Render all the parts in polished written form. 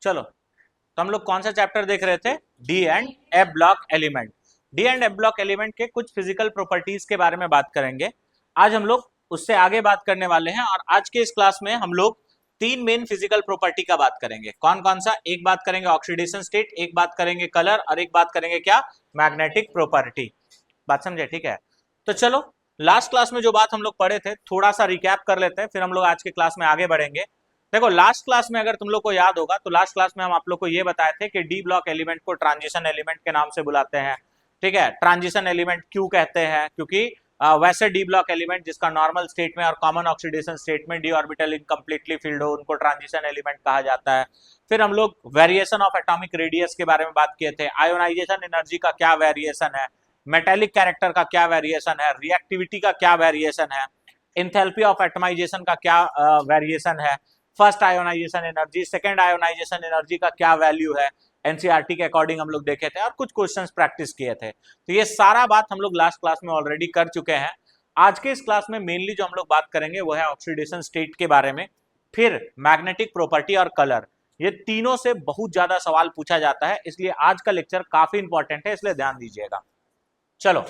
चलो, तो हम लोग कौन सा चैप्टर देख रहे थे? D and F block element. D and F block element के कुछ फिजिकल प्रॉपर्टीज के बारे में बात करेंगे। आज हम लोग उससे आगे बात करने वाले हैं, और आज के इस क्लास में हम लोग तीन मेन फिजिकल प्रॉपर्टी का बात करेंगे। कौन कौन सा? एक बात करेंगे ऑक्सीडेशन स्टेट, एक बात करेंगे कलर, और एक बात करेंगे क्या? Magnetic property. बात समझे? ठीक है, तो चलो लास्ट क्लास में जो बात हम लोग पढ़े थे थोड़ा सा रिकैप कर लेते हैं, फिर हम लोग आज के क्लास में आगे बढ़ेंगे। देखो, लास्ट क्लास में अगर तुम लोग को याद होगा तो लास्ट क्लास में हम आप लोग को ये बताए थे कि डी ब्लॉक एलिमेंट को ट्रांजिशन एलिमेंट के नाम से बुलाते हैं। ठीक है, ट्रांजिशन एलिमेंट क्यों कहते हैं? क्योंकि वैसे डी ब्लॉक एलिमेंट जिसका नॉर्मल स्टेट में और कॉमन ऑक्सीडेशन स्टेट में डी ऑर्बिटल इनकम्प्लीटली फिल्ड हो, उनको ट्रांजिशन एलिमेंट कहा जाता है। फिर हम लोग वेरिएशन ऑफ एटॉमिक रेडियस के बारे में बात किए थे। आयोनाइजेशन एनर्जी का क्या वेरिएशन है, मेटेलिक कैरेक्टर का क्या वेरिएशन है, रिएक्टिविटी का क्या वेरिएशन है, इंथैल्पी ऑफ एटमाइजेशन का क्या वेरिएशन है, first ionisation energy, second ionisation energy का क्या वैल्यू है, एनसीईआरटी के अकॉर्डिंग हम लोग देखे थे, और कुछ क्वेश्चंस प्रैक्टिस किए थे। तो ये सारा बात हम लोग लास्ट क्लास में ऑलरेडी कर चुके हैं। आज के इस क्लास में मेनली जो हम लोग बात करेंगे वो है ऑक्सीडेशन स्टेट के बारे में, फिर मैग्नेटिक प्रॉपर्टी और कलर। ये तीनों से बहुत ज्यादा सवाल पूछा जाता है, इसलिए आज का लेक्चर काफी इंपॉर्टेंट है, इसलिए ध्यान दीजिएगा। चलो,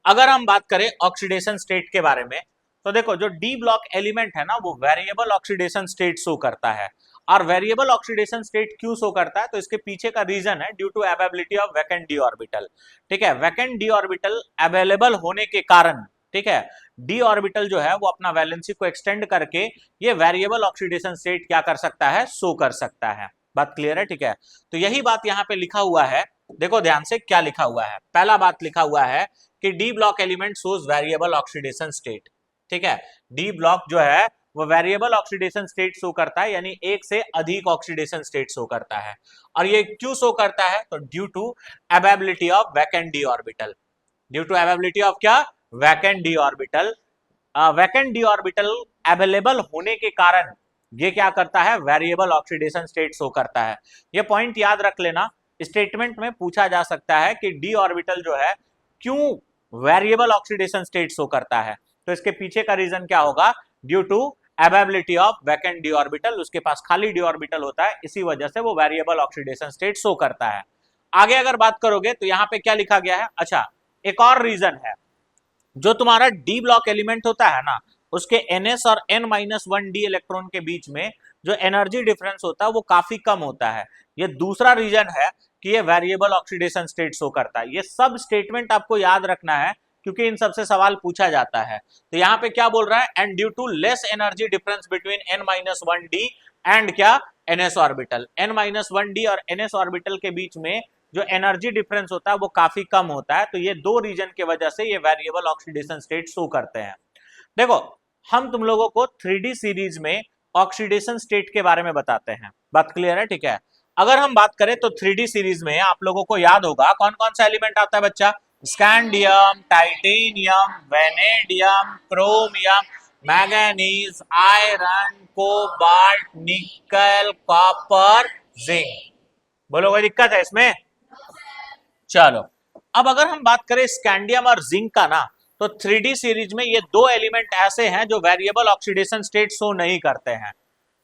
अगर हम बात करें ऑक्सीडेशन स्टेट के बारे में, तो देखो जो डी ब्लॉक एलिमेंट है ना वो वेरिएबल ऑक्सीडेशन स्टेट शो करता है। और वेरिएबल ऑक्सीडेशन स्टेट क्यों शो करता है? तो इसके पीछे का रीजन है due to availability of vacant D orbital. ठीक है, वैकेंट डी ऑर्बिटल अवेलेबल होने के कारण, ठीक है, डी ऑर्बिटल जो है वो अपना वैलेंसी को एक्सटेंड करके ये वेरिएबल ऑक्सीडेशन स्टेट क्या कर सकता है? शो कर सकता है। बात क्लियर है? ठीक है, तो यही बात यहाँ पे लिखा हुआ है। देखो ध्यान से क्या लिखा हुआ है। पहला बात लिखा हुआ है कि D block element shows variable oxidation state. ठीक है, डी ब्लॉक जो है वो वेरिएबल ऑक्सीडेशन स्टेट शो करता है, यानी एक से अधिक ऑक्सीडेशन स्टेट शो करता है। और ये क्यों शो करता है? तो due to availability of vacant D orbital. Due to availability of क्या? Vacant D orbital. Vacant D orbital available होने के कारण ये क्या करता है? वेरिएबल ऑक्सीडेशन स्टेट शो करता है। ये पॉइंट याद रख लेना, स्टेटमेंट में पूछा जा सकता है कि डी ऑर्बिटल जो है क्यों वेरिएबल ऑक्सीडेशन स्टेट शो करता है। तो इसके पीछे का रीजन क्या होगा? Due to availability of vacant D orbital. उसके पास खाली डी ऑर्बिटल होता है, इसी वजह से वो वेरिएबल ऑक्सीडेशन स्टेट शो करता है। आगे अगर बात करोगे तो यहाँ पे क्या लिखा गया है? अच्छा, एक और रीजन है, जो तुम्हारा डी ब्लॉक एलिमेंट होता है ना उसके ns और n-1 डी इलेक्ट्रॉन के बीच में जो एनर्जी डिफरेंस होता है वो काफी कम होता है। ये दूसरा रीजन है कि ये वेरिएबल ऑक्सीडेशन स्टेट शो करता है। ये सब स्टेटमेंट आपको याद रखना है क्योंकि इन सबसे सवाल पूछा जाता है। तो यहाँ पे क्या बोल रहा है? And due to less energy difference between n-1 D and क्या? ns orbital. n-1 डी और ns ऑर्बिटल के बीच में जो एनर्जी डिफरेंस होता है वो काफी कम होता है। तो ये दो रीजन की वजह से ये वेरिएबल ऑक्सीडेशन स्टेट शो करते हैं। देखो, हम तुम लोगों को 3D सीरीज में ऑक्सीडेशन स्टेट के बारे में बताते हैं। बात क्लियर है? ठीक है, अगर हम बात करें तो 3D सीरीज में आप लोगों को याद होगा कौन कौन सा एलिमेंट आता है बच्चा? Scandium, titanium, vanadium, chromium, manganese, iron, cobalt, निकल, कॉपर, जिंक। बोलो, कोई दिक्कत है इसमें? चलो, अब अगर हम बात करें स्कैंडियम और जिंक का ना, तो 3D सीरीज में ये दो एलिमेंट ऐसे हैं जो वेरिएबल ऑक्सीडेशन स्टेट शो नहीं करते हैं।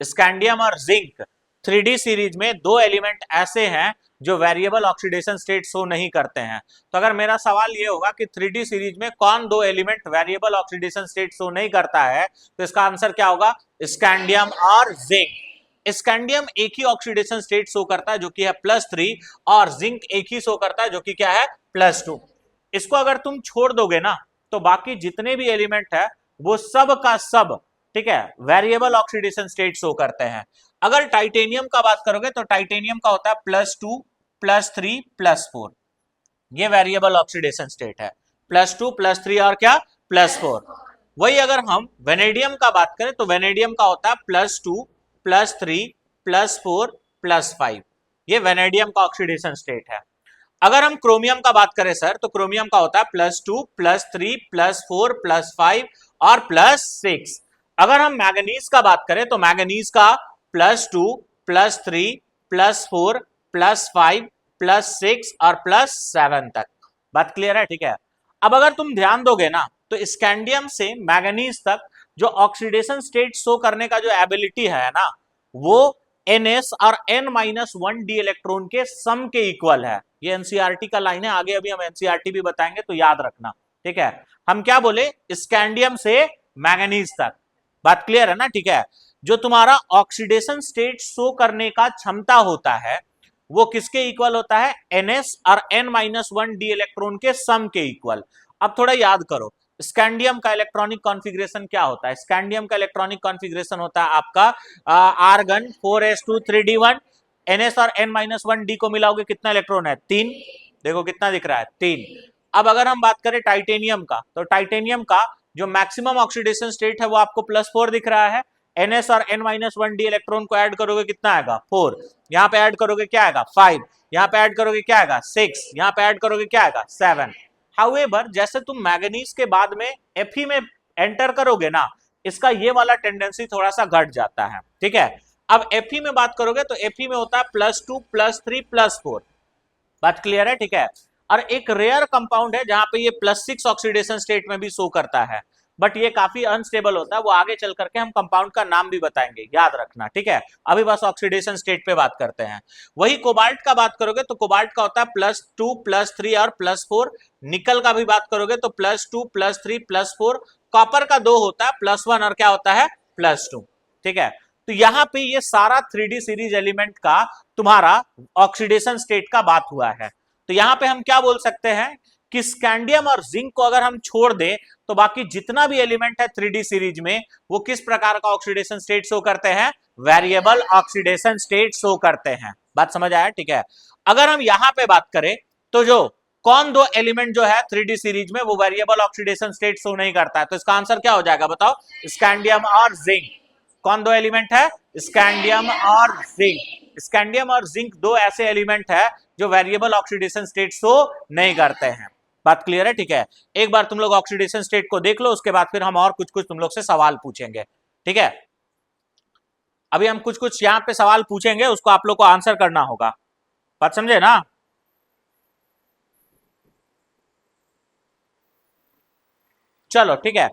स्कैंडियम और जिंक 3D सीरीज में दो एलिमेंट ऐसे हैं जो वेरिएबल ऑक्सीडेशन स्टेट शो नहीं करते हैं। तो अगर मेरा सवाल ये होगा कि 3D सीरीज में कौन दो element variable oxidation state show नहीं करता है, तो इसका आंसर क्या होगा? स्कैंडियम और जिंक। स्कैंडियम एक ही ऑक्सीडेशन स्टेट शो करता है जो कि है +3, और जिंक एक ही शो करता है जो कि क्या है? +2। इसको अगर तुम छोड़ दोगे ना तो बाकी जितने भी एलिमेंट है वो सब का सब, ठीक है, वेरिएबल ऑक्सीडेशन स्टेट शो करते हैं। अगर टाइटेनियम का बात करोगे तो टाइटेनियम का होता है +2, +3, +4। ये वेरिएबल ऑक्सीडेशन स्टेट है, +2, +3 और क्या? +4। वही अगर हम वेनेडियम का बात करें तो वेनेडियम का होता है +2, +3, +4, +5। ये वेनेडियम का ऑक्सीडेशन स्टेट है। अगर हम क्रोमियम का बात करें सर, तो क्रोमियम का होता है +2, +3, +4, +5 और +6। अगर हम मैंगनीज का बात करें तो मैंगनीज का +2, +3, +4, +5, +6 और +7 तक। बात क्लियर है? ठीक है, अब अगर तुम ध्यान दोगे ना तो स्कैंडियम से मैंगनीज तक जो ऑक्सीडेशन स्टेट शो करने का जो एबिलिटी है ना वो NS और N-1 d इलेक्ट्रॉन के सम के इक्वल है। ये एनसीईआरटी का लाइन है, आगे अभी हम एनसीईआरटी भी बताएंगे तो याद रखना, ठीक है। हम क्या बोले, स्कैंडियम से मैंगनीज तक, बात क्लियर है ना, ठीक है। जो तुम्हारा ऑक्सीडेशन स्टेट शो करने का क्षमता होता है वो किसके इक्वल होता है, NS और N-1 d इलेक्ट्रॉन के सम के इक्वल। अब थोड़ा याद करो, स्कैंडियम का इलेक्ट्रॉनिक कॉन्फ़िगरेशन क्या होता है, स्कैंडियम का इलेक्ट्रॉनिक कॉन्फ़िगरेशन होता है आपका आर्गन 4s2 3d1, NS और N-1d को मिलाओगे कितना इलेक्ट्रॉन है, 3। देखो कितना दिख रहा है, 3। अब अगर हम बात करें टाइटेनियम का, तो टाइटेनियम का जो मैक्सिमम ऑक्सीडेशन स्टेट है वो आपको +4 दिख रहा है। NS और N-1d इलेक्ट्रॉन को ऐड करोगे कितना आएगा, 4। यहाँ पे ऐड करोगे क्या आएगा, 5। यहाँ पे ऐड करोगे क्या आएगा, 6। यहाँ पे ऐड करोगे क्या आएगा, 7। हाउएवर जैसे तुम मैग्नीज के बाद में Fe में एंटर करोगे ना, इसका ये वाला टेंडेंसी थोड़ा सा घट जाता है, ठीक है। अब Fe में बात करोगे तो Fe में होता है +2 +3 +4, बात क्लियर है, ठीक है। और एक रेयर कंपाउंड है जहां पे ये +6 ऑक्सीडेशन स्टेट में भी शो करता है, बट ये काफी अनस्टेबल होता है, वो आगे चल करके हम कंपाउंड का नाम भी बताएंगे, याद रखना, ठीक है। अभी बस ऑक्सीडेशन स्टेट पे बात करते हैं। वही कोबाल्ट का बात करोगे तो कोबाल्ट का होता है +2 +3 और +4। निकल का भी बात करोगे तो +2 +3 +4। कॉपर का 2 होता है +1 और क्या होता है, +2, ठीक है। तो यहाँ पे ये सारा 3D सीरीज एलिमेंट का तुम्हारा ऑक्सीडेशन स्टेट का बात हुआ है। तो यहाँ पे हम क्या बोल सकते हैं कि स्कैंडियम और जिंक को अगर हम छोड़ दें तो बाकी जितना भी एलिमेंट है 3D सीरीज में वो किस प्रकार का ऑक्सीडेशन स्टेट शो करते हैं, वेरिएबल ऑक्सीडेशन स्टेट शो करते हैं। बात समझ आया, ठीक है। अगर हम यहाँ पे बात करें तो जो कौन दो एलिमेंट जो है 3D सीरीज में वो वेरिएबल ऑक्सीडेशन स्टेट शो नहीं करता है, तो इसका आंसर क्या हो जाएगा बताओ, स्कैंडियम और जिंक। कौन दो एलिमेंट है, स्कैंडियम और जिंक। स्कैंडियम और जिंक दो ऐसे एलिमेंट है जो वेरिएबल ऑक्सीडेशन स्टेट शो नहीं करते हैं। बात क्लियर है, ठीक है। एक बार तुम लोग ऑक्सीडेशन स्टेट को देख लो, उसके बाद फिर हम और कुछ कुछ तुम लोग से सवाल पूछेंगे, ठीक है। अभी हम कुछ कुछ यहाँ पे सवाल पूछेंगे, उसको आप लोग को आंसर करना होगा, बात समझे ना। चलो ठीक है।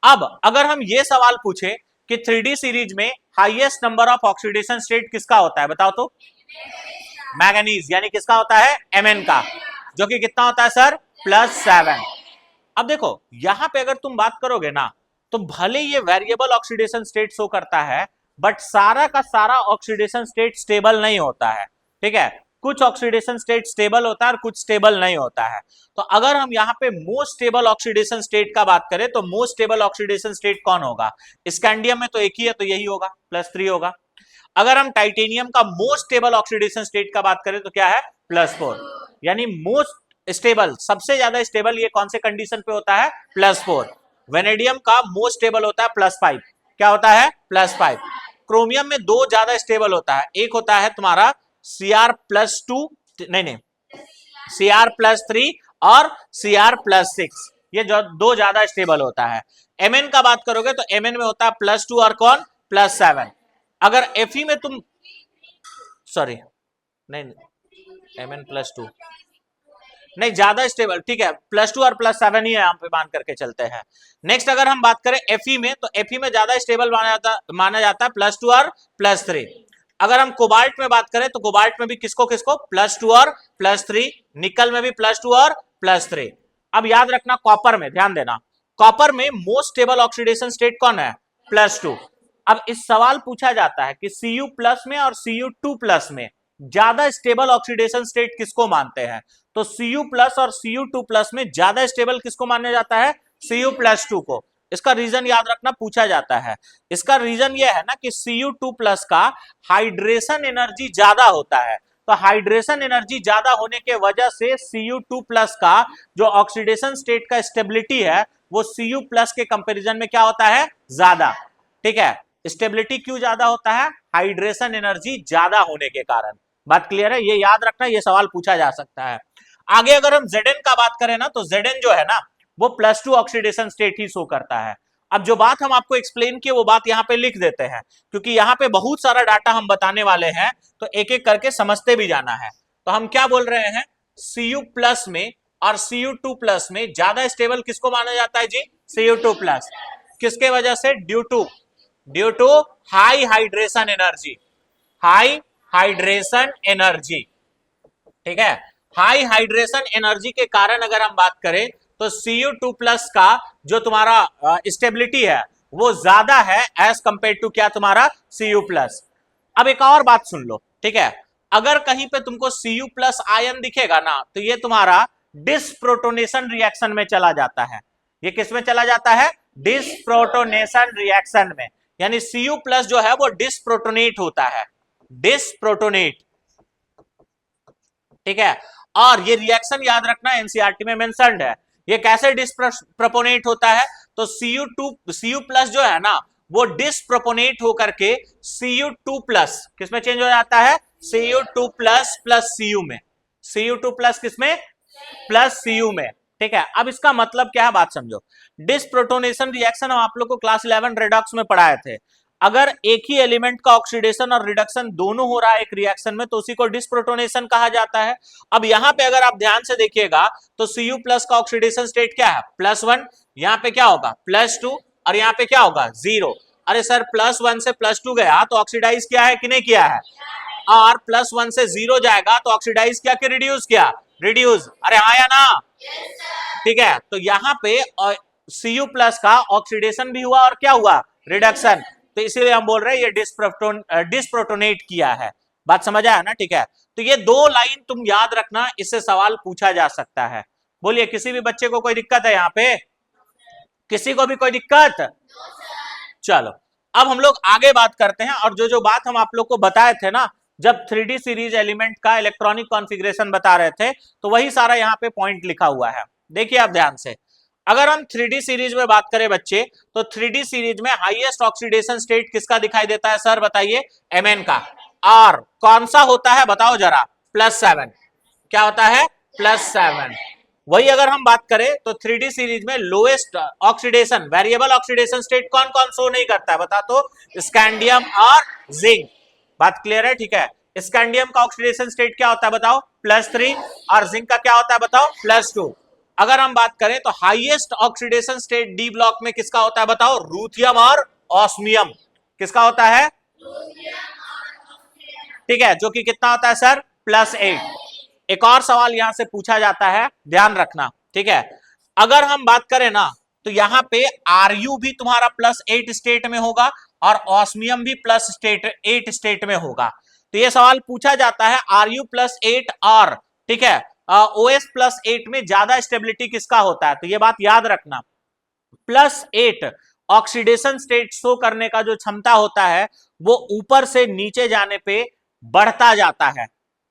अब अगर हम ये सवाल पूछे कि 3D सीरीज में highest number of oxidation state किसका होता है, बताओ तो, मैंगनीज, यानी किसका होता है, Mn का, जो कि कितना होता है सर, +7। अब देखो यहां पे अगर तुम बात करोगे ना, तो भले ये वेरिएबल ऑक्सीडेशन स्टेट शो करता है, बट सारा का सारा ऑक्सीडेशन स्टेट स्टेबल नहीं होता है, ठीक है। कुछ ऑक्सीडेशन स्टेट स्टेबल होता है और कुछ स्टेबल नहीं होता है। तो अगर हम यहाँ पे मोस्ट स्टेबल ऑक्सीडेशन स्टेट का बात करें तो मोस्ट स्टेबल ऑक्सीडेशन स्टेट कौन होगा, स्कैंडियम में तो एक ही है, तो यही होगा, +3 होगा। अगर हम टाइटेनियम का मोस्ट स्टेबल ऑक्सीडेशन स्टेट का बात करें तो क्या है, +4। यानी मोस्ट स्टेबल, सबसे ज्यादा स्टेबल ये कौन से कंडीशन पे होता है, +4। वेनेडियम का मोस्ट स्टेबल होता है +5, क्या होता है, +5। क्रोमियम में दो ज्यादा स्टेबल होता है, एक होता है तुम्हारा Cr+2, नहीं Cr+3 और Cr+6, ये जो दो ज्यादा स्टेबल होता है। Mn का बात करोगे तो Mn में होता है +2 और कौन, +7। अगर Fe में तुम, सॉरी नहीं Mn+2 नहीं, ज्यादा स्टेबल, ठीक है, +2 और +7 ही है, यहाँ पे मान करके चलते हैं। नेक्स्ट अगर हम बात करें Fe में, तो Fe में ज्यादा स्टेबल माना जाता है +2 और +3। अगर हम कोबाल्ट में बात करें तो कोबाल्ट में भी किसको किसको, +2 और +3। निकल में भी +2 और +3। अब याद रखना कॉपर में, ध्यान देना, कॉपर में मोस्ट स्टेबल ऑक्सीडेशन स्टेट कौन है, +2। अब इस सवाल पूछा जाता है कि Cu+ में और Cu2+ में ज्यादा स्टेबल ऑक्सीडेशन स्टेट किसको मानते हैं, तो Cu+ और Cu2+ में ज्यादा स्टेबल किसको माना जाता है, Cu+2 को। इसका रीजन याद रखना, पूछा जाता है। इसका रीजन यह है ना कि Cu2+ का हाइड्रेशन एनर्जी ज्यादा होता है, तो हाइड्रेशन एनर्जी ज्यादा होने के वजह से Cu2+ का जो ऑक्सीडेशन स्टेट का स्टेबिलिटी है वो Cu+ के कंपैरिजन में क्या होता है, ज्यादा, ठीक है। स्टेबिलिटी क्यों ज्यादा होता है, हाइड्रेशन एनर्जी ज्यादा होने के कारण। बात क्लियर है, ये याद रखना, ये सवाल पूछा जा सकता है। आगे अगर हम Zn का बात करें ना, तो Zn जो है ना वो +2 ऑक्सीडेशन स्टेट ही शो करता है। अब जो बात हम आपको एक्सप्लेन किए वो बात यहाँ पे लिख देते हैं, क्योंकि यहाँ पे बहुत सारा डाटा हम बताने वाले हैं, तो एक एक करके समझते भी जाना है। तो हम क्या बोल रहे हैं, Cu+ में और Cu2+ में ज्यादा स्टेबल किसको माना जाता है जी, Cu2+। किसके वजह से, due to high hydration energy, high hydration energy, ठीक है। हाई हाइड्रेशन एनर्जी के कारण अगर हम बात करें तो Cu2+ का जो तुम्हारा स्टेबिलिटी है वो ज्यादा है एज कंपेयर टू क्या तुम्हारा Cu+। अब एक और बात सुन लो, ठीक है। अगर कहीं पे तुमको Cu+ आयन दिखेगा ना तो ये तुम्हारा डिसप्रोटोनेशन रिएक्शन में चला जाता है। ये किस में चला जाता है? डिसप्रोटोनेशन रिएक्शन में। यानी Cu+ जो है वो डिसप्रोटोनेट होता है, डिसप्रोटोनेट, ठीक है। और ये रिएक्शन याद रखना एनसीईआरटी में मेंशन्ड है। ये कैसे डिसप्रोपोनेट होता है? तो Cu+ जो है ना वो डिसप्रोपोनेट होकर के Cu2+ किसमें चेंज हो जाता है? Cu2+ प्लस Cu में, Cu2+ किसमें? प्लस Cu में, ठीक है। अब इसका मतलब क्या है बात समझो। डिसप्रोटोनेशन रिएक्शन हम आप लोग को क्लास 11 रेडॉक्स में पढ़ाए थे। अगर एक ही एलिमेंट का ऑक्सीडेशन और रिडक्शन दोनों हो रहा है एक रिएक्शन में तो उसी को डिसप्रोटोनेशन कहा जाता है। अब यहां पे अगर आप ध्यान से देखिएगा तो Cu+ का ऑक्सीडेशन स्टेट क्या है? +1, यहां पे क्या होगा? +2, और यहां पे क्या होगा? 0। अरे सर +1 से +2 गया तो ऑक्सीडाइज किया है कि नहीं किया है? और +1 से 0 जाएगा तो ऑक्सीडाइज किया कि रिड्यूस किया? रिड्यूस। अरे हाँ या ना? ठीक है। तो यहाँ पे Cu+ का ऑक्सीडेशन भी हुआ और क्या हुआ? रिडक्शन। तो इसीलिए हम बोल रहे हैं ये डिसप्रोटोनेट किया है। बात समझ आया ना? ठीक है। तो ये दो लाइन तुम याद रखना, इससे सवाल पूछा जा सकता है। बोलिए किसी भी बच्चे को कोई दिक्कत है यहाँ पे? किसी को भी कोई दिक्कत? चलो अब हम लोग आगे बात करते हैं। और जो जो बात हम आप लोग को बताए थे ना जब 3D सीरीज एलिमेंट का इलेक्ट्रॉनिक कॉन्फ़िगरेशन बता रहे थे तो वही सारा यहाँ पे पॉइंट लिखा हुआ है। देखिए आप ध्यान से, अगर हम 3D सीरीज में बात करें बच्चे तो 3D सीरीज में हाईएस्ट ऑक्सीडेशन स्टेट किसका दिखाई देता है? सर बताइए। Mn का। और कौन सा होता है बताओ जरा? +7। क्या होता है? +7। वही अगर हम बात करें तो 3D सीरीज में lowest oxidation variable oxidation state कौन कौन शो नहीं करता है बता तो? स्कैंडियम और जिंक। बात क्लियर है? ठीक है। स्कैंडियम का ऑक्सीडेशन स्टेट क्या होता है बताओ? +3। और जिंक का क्या होता है बताओ? +2। अगर हम बात करें तो highest oxidation state D block में किसका होता है बताओ? रूथियम और ऑस्मियम। किसका होता है? ठीक है, जो कि कितना होता है सर? +8। एक और सवाल यहां से पूछा जाता है, ध्यान रखना, ठीक है। अगर हम बात करें ना तो यहां पे Ru भी तुम्हारा +8 स्टेट में होगा और ऑस्मियम भी +8 स्टेट में होगा। तो ये सवाल पूछा जाता है Ru+8 और, ठीक है, OS+8 में ज्यादा स्टेबिलिटी किसका होता है? तो ये बात याद रखना, +8 ऑक्सीडेशन स्टेट शो करने का जो क्षमता होता है वो ऊपर से नीचे जाने पे बढ़ता जाता है।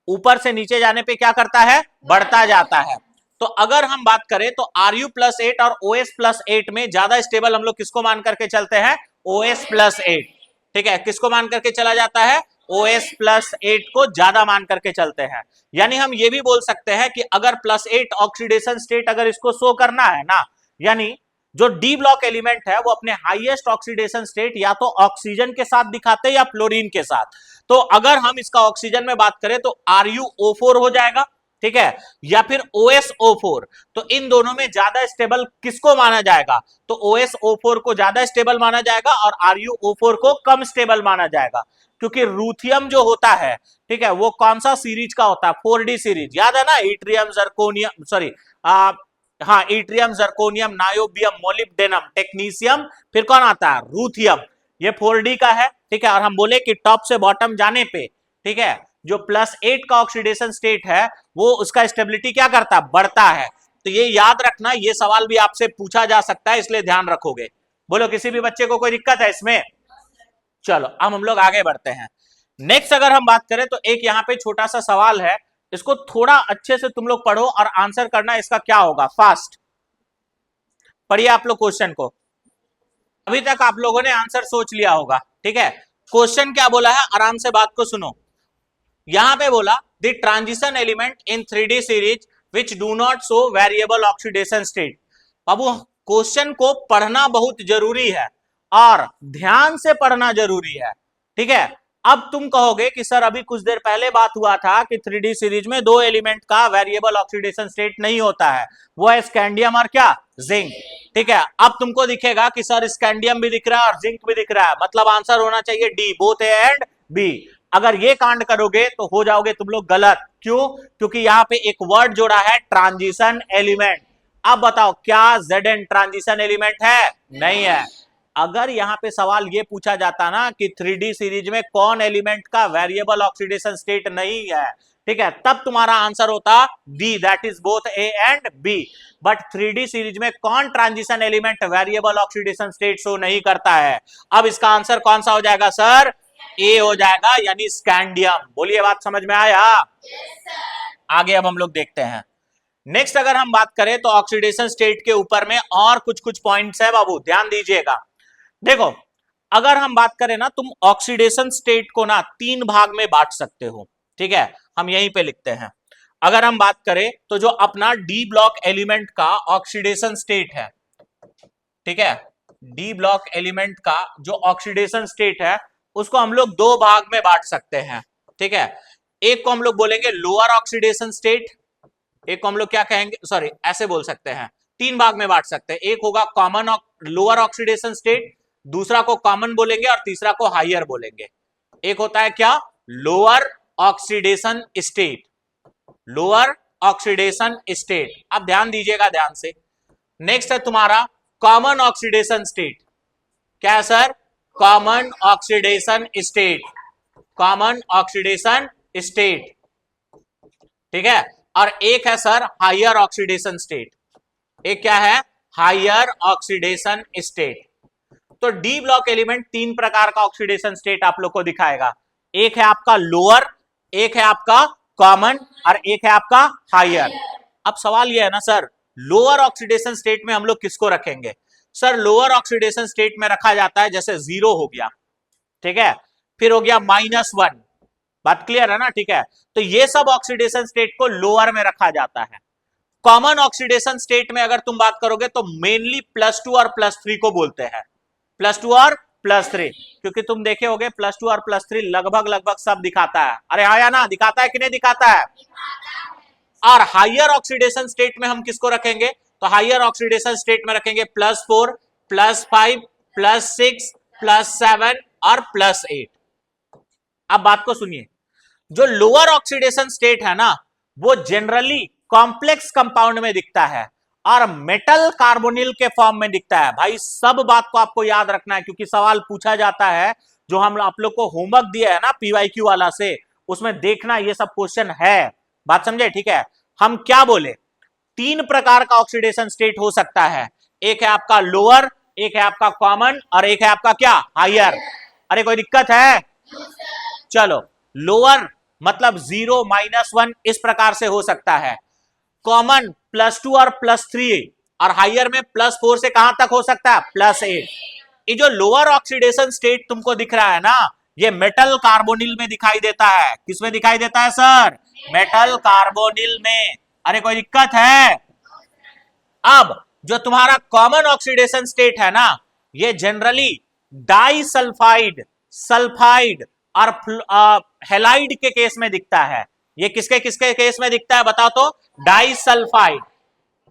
ऊपर से नीचे जाने पे क्या करता है? बढ़ता जाता है। तो अगर हम बात करें तो Ru+8 और OS+8 में ज्यादा स्टेबल हम लोग किसको मान करके चलते हैं? OS+8। ठीक है, किसको मान करके चला जाता है? OS+8 को ज्यादा मान करके चलते हैं। यानी हम ये भी बोल सकते हैं कि अगर +8 ऑक्सीडेशन स्टेट अगर इसको शो करना है ना, यानी जो डी ब्लॉक एलिमेंट है वो अपने हाईएस्ट ऑक्सीडेशन स्टेट या तो ऑक्सीजन के साथ दिखाते हैं या फ्लोरीन के साथ। तो अगर हम इसका ऑक्सीजन में बात करें तो RuO4 हो जाएगा, ठीक है, या फिर OSO4। तो इन दोनों में ज्यादा स्टेबल किसको माना जाएगा? तो OSO4 को ज्यादा स्टेबल माना जाएगा और RuO4 को कम स्टेबल माना जाएगा। क्योंकि रूथियम जो होता है, ठीक है, वो कौन सा सीरीज का होता है? 4D सीरीज, याद है ना? इट्रियम जर्कोनियम, सॉरी, हाँ, yttrium zirconium niobium molybdenum technetium, फिर कौन आता है? रूथियम। ये 4D का है, ठीक है। और हम बोले कि टॉप से बॉटम जाने पे, ठीक है, जो +8 का ऑक्सीडेशन स्टेट है वो उसका स्टेबिलिटी क्या करता है? बढ़ता है। तो ये याद रखना, ये सवाल भी आपसे पूछा जा सकता है, इसलिए ध्यान रखोगे। बोलो किसी भी बच्चे को कोई दिक्कत है इसमें? चलो अब हम लोग आगे बढ़ते हैं। नेक्स्ट अगर हम बात करें तो एक यहाँ पे छोटा सा सवाल है, इसको थोड़ा अच्छे से तुम लोग पढ़ो और आंसर करना इसका क्या होगा। फास्ट पढ़िए आप लोग क्वेश्चन को। अभी तक आप लोगों ने आंसर सोच लिया होगा, ठीक है। क्वेश्चन क्या बोला है, आराम से बात को सुनो। यहां पे बोला the transition element in 3D series which do not show variable oxidation state. Babu question को पढ़ना बहुत जरूरी है और ध्यान से पढ़ना जरूरी है, ठीक है। अब तुम कहोगे कि सर अभी कुछ देर पहले बात हुआ था कि 3D सीरीज में दो एलिमेंट का वेरिएबल ऑक्सीडेशन स्टेट नहीं होता है, वो है स्कैंडियम और क्या? जिंक, ठीक है। अब तुमको दिखेगा कि सर स्कैंडियम भी दिख रहा है और जिंक भी दिख रहा है, मतलब आंसर होना चाहिए D, both A and B. अगर ये कांड करोगे तो हो जाओगे तुम लोग गलत। क्यों? क्योंकि यहां पे एक वर्ड जोड़ा है ट्रांजिशन एलिमेंट। अब बताओ क्या Zn ट्रांजिशन एलिमेंट है? नहीं है। अगर यहां पे सवाल ये पूछा जाता ना कि 3D सीरीज में कौन एलिमेंट का वेरिएबल ऑक्सीडेशन स्टेट नहीं है, ठीक है, तब तुम्हारा आंसर होता D, that is both A and B. But 3D series में कौन transition element variable oxidation state show नहीं करता है? अब इसका आंसर कौन सा हो जाएगा सर? ए हो जाएगा, यानी स्कैंडियम। बोलिए, बात समझ में आया? आगे अब हम लोग देखते हैं। नेक्स्ट अगर हम बात करें तो ऑक्सीडेशन स्टेट के ऊपर में और कुछ कुछ पॉइंट्स है बाबू, ध्यान दीजिएगा। देखो, अगर हम बात करें ना, तुम ऑक्सीडेशन स्टेट को ना 3 भाग में बांट सकते हो, ठीक है, हम यहीं पे लिखते हैं। अगर हम बात करें तो जो अपना डी ब्लॉक एलिमेंट का ऑक्सीडेशन स्टेट है, ठीक है, डी ब्लॉक एलिमेंट का जो ऑक्सीडेशन स्टेट है उसको हम लोग 2 भाग में बांट सकते हैं, ठीक है। एक को हम लोग बोलेंगे लोअर ऑक्सीडेशन स्टेट, एक को हम लोग क्या कहेंगे, सॉरी ऐसे बोल सकते हैं, 3 भाग में बांट सकते हैं। एक होगा कॉमन लोअर ऑक्सीडेशन स्टेट, दूसरा को कॉमन बोलेंगे और तीसरा को हायर बोलेंगे। एक होता है क्या? Lower oxidation state, lower oxidation state. अब ध्यान दीजिएगा ध्यान से। नेक्स्ट है तुम्हारा कॉमन ऑक्सीडेशन स्टेट। क्या है sir? Common oxidation state, common oxidation state, ठीक है। और एक है सर हायर ऑक्सीडेशन स्टेट। एक क्या है? Higher oxidation state. तो डी ब्लॉक एलिमेंट 3 प्रकार का ऑक्सीडेशन स्टेट आप लोग को दिखाएगा। एक है आपका लोअर, एक है आपका कॉमन और एक है आपका हायर। अब सवाल यह है ना सर, लोअर ऑक्सीडेशन स्टेट में हम लोग किसको रखेंगे? सर लोअर ऑक्सीडेशन स्टेट में रखा जाता है जैसे 0 हो गया, ठीक है, फिर हो गया -1, बात क्लियर है ना, ठीक है। तो ये सब ऑक्सीडेशन स्टेट को लोअर में रखा जाता है। कॉमन ऑक्सीडेशन स्टेट में अगर तुम बात करोगे तो मेनली +2 और +3 को बोलते हैं, +2 और +3, क्योंकि तुम देखे होगे +2 और +3 लगभग लगभग सब दिखाता है। अरे हाँ या ना, दिखाता है कि नहीं दिखाता है? और हायर ऑक्सीडेशन स्टेट में हम किसको रखेंगे? तो हायर ऑक्सीडेशन स्टेट में रखेंगे +4, +5, +6, +7 और +8। अब बात को सुनिए, जो लोअर ऑक्सीडेशन स्टेट है ना वो जनरली कॉम्प्लेक्स कंपाउंड में दिखता है और मेटल कार्बोनिल के फॉर्म में दिखता है। भाई सब बात को आपको याद रखना है क्योंकि सवाल पूछा जाता है, जो हम आप लोग को होमवर्क दिया है ना PYQ वाला से, उसमें देखना ये सब क्वेश्चन है, बात समझे, ठीक है। हम क्या बोले, 3 प्रकार का ऑक्सीडेशन स्टेट हो सकता है। एक है आपका लोअर, एक है आपका कॉमन और एक है आपका क्या? हायर। अरे कोई दिक्कत है? चलो, लोअर मतलब 0, -1 इस प्रकार से हो सकता है। कॉमन +2 और +3 और हायर में +4 से कहां तक हो सकता है? +8। ये जो लोअर ऑक्सीडेशन स्टेट तुमको दिख रहा है ना, ये मेटल कार्बोनिल में दिखाई देता है। किसमें दिखाई देता है सर? मेटल कार्बोनिल में। अरे कोई दिक्कत है? अब जो तुम्हारा कॉमन ऑक्सीडेशन स्टेट है ना, ये जनरली डाइसल्फाइड, सल्फाइड और हैलाइड के केस में दिखता है। ये किसके किसके केस में दिखता है बताओ तो? डाइसल्फाइड,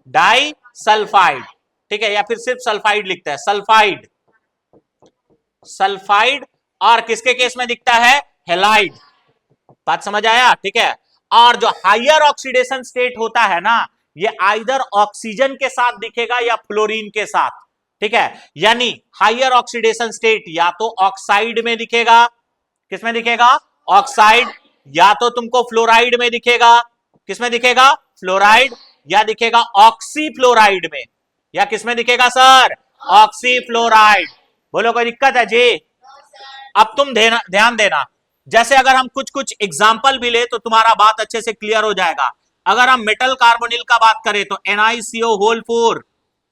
डाइसल्फाइड, ठीक है, या फिर सिर्फ सल्फाइड लिखता है, सल्फाइड, सल्फाइड। और किसके केस में दिखता है? हैलाइड। बात समझ आया, ठीक है। और जो हायर ऑक्सीडेशन स्टेट होता है ना, ये आइदर ऑक्सीजन के साथ दिखेगा या फ्लोरीन के साथ, ठीक है। यानी हायर ऑक्सीडेशन स्टेट या तो ऑक्साइड में दिखेगा, किसमें दिखेगा? ऑक्साइड, या तो तुमको फ्लोराइड में दिखेगा, किसमें दिखेगा? फ्लोराइड, या दिखेगा ऑक्सीफ्लोराइड में, या किसमें दिखेगा सर? ऑक्सीफ्लोराइड। बोलो कोई दिक्कत है जी? अब तुम ध्यान देना, जैसे अगर हम कुछ कुछ एग्जाम्पल भी ले तो तुम्हारा बात अच्छे से क्लियर हो जाएगा। अगर हम मेटल कार्बोनिल का बात करें तो NiCO4,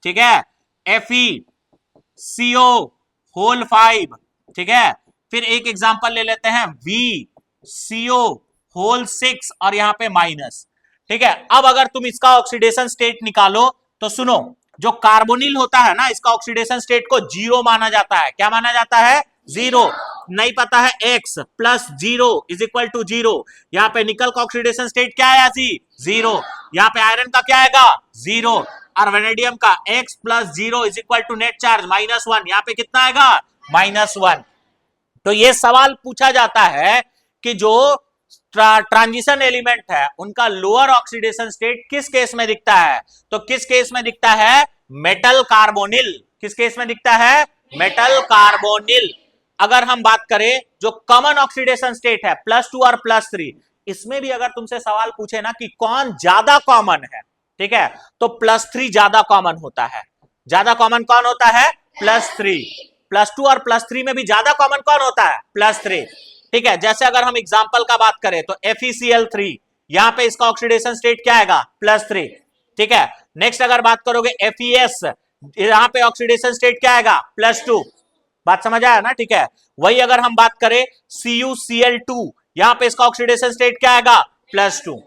ठीक है, FeCO5, ठीक है। फिर एक एग्जाम्पल ले लेते हैं VCO6 और यहां पे माइनस, ठीक है। अब अगर तुम इसका ऑक्सीडेशन स्टेट निकालो तो सुनो, जो कार्बोनिल होता है ना, इसका ऑक्सीडेशन स्टेट को 0 माना जाता है। क्या माना जाता है? 0। नहीं पता है X + 0 = 0। यहाँ पे निकल का ऑक्सीडेशन स्टेट क्या है? 0। यहाँ पे आयरन का क्या आएगा? 0। और वेनेडियम का X + 0 = नेट चार्ज -1। यहाँ पे कितना आएगा? -1। तो ये सवाल पूछा जाता है कि जो ट्रांजिशन एलिमेंट है उनका लोअर ऑक्सीडेशन स्टेट किस केस में दिखता है, तो किस केस में दिखता है, मेटल कार्बोनिल। किस केस में दिखता है, मेटल कार्बोनिल। अगर हम बात करें जो कॉमन ऑक्सीडेशन स्टेट है +2 और +3, इसमें भी अगर तुमसे सवाल पूछे ना कि कौन ज्यादा कॉमन है, ठीक है, तो +3 ज्यादा कॉमन होता है। ज्यादा कॉमन कौन होता है, +3। +2 और +3 में भी ज्यादा कॉमन कौन होता है, +3। ठीक है, जैसे अगर हम एग्जांपल का बात करें तो FeCl3, यहां पे इसका ऑक्सीडेशन स्टेट क्या आएगा, +3। ठीक है, नेक्स्ट अगर बात करोगे FeS, यहां पे ऑक्सीडेशन स्टेट क्या आएगा, +2। बात समझ आया ना, ठीक है। वही अगर हम बात करें CuCl2, यहां पे इसका ऑक्सीडेशन स्टेट क्या आएगा, +2।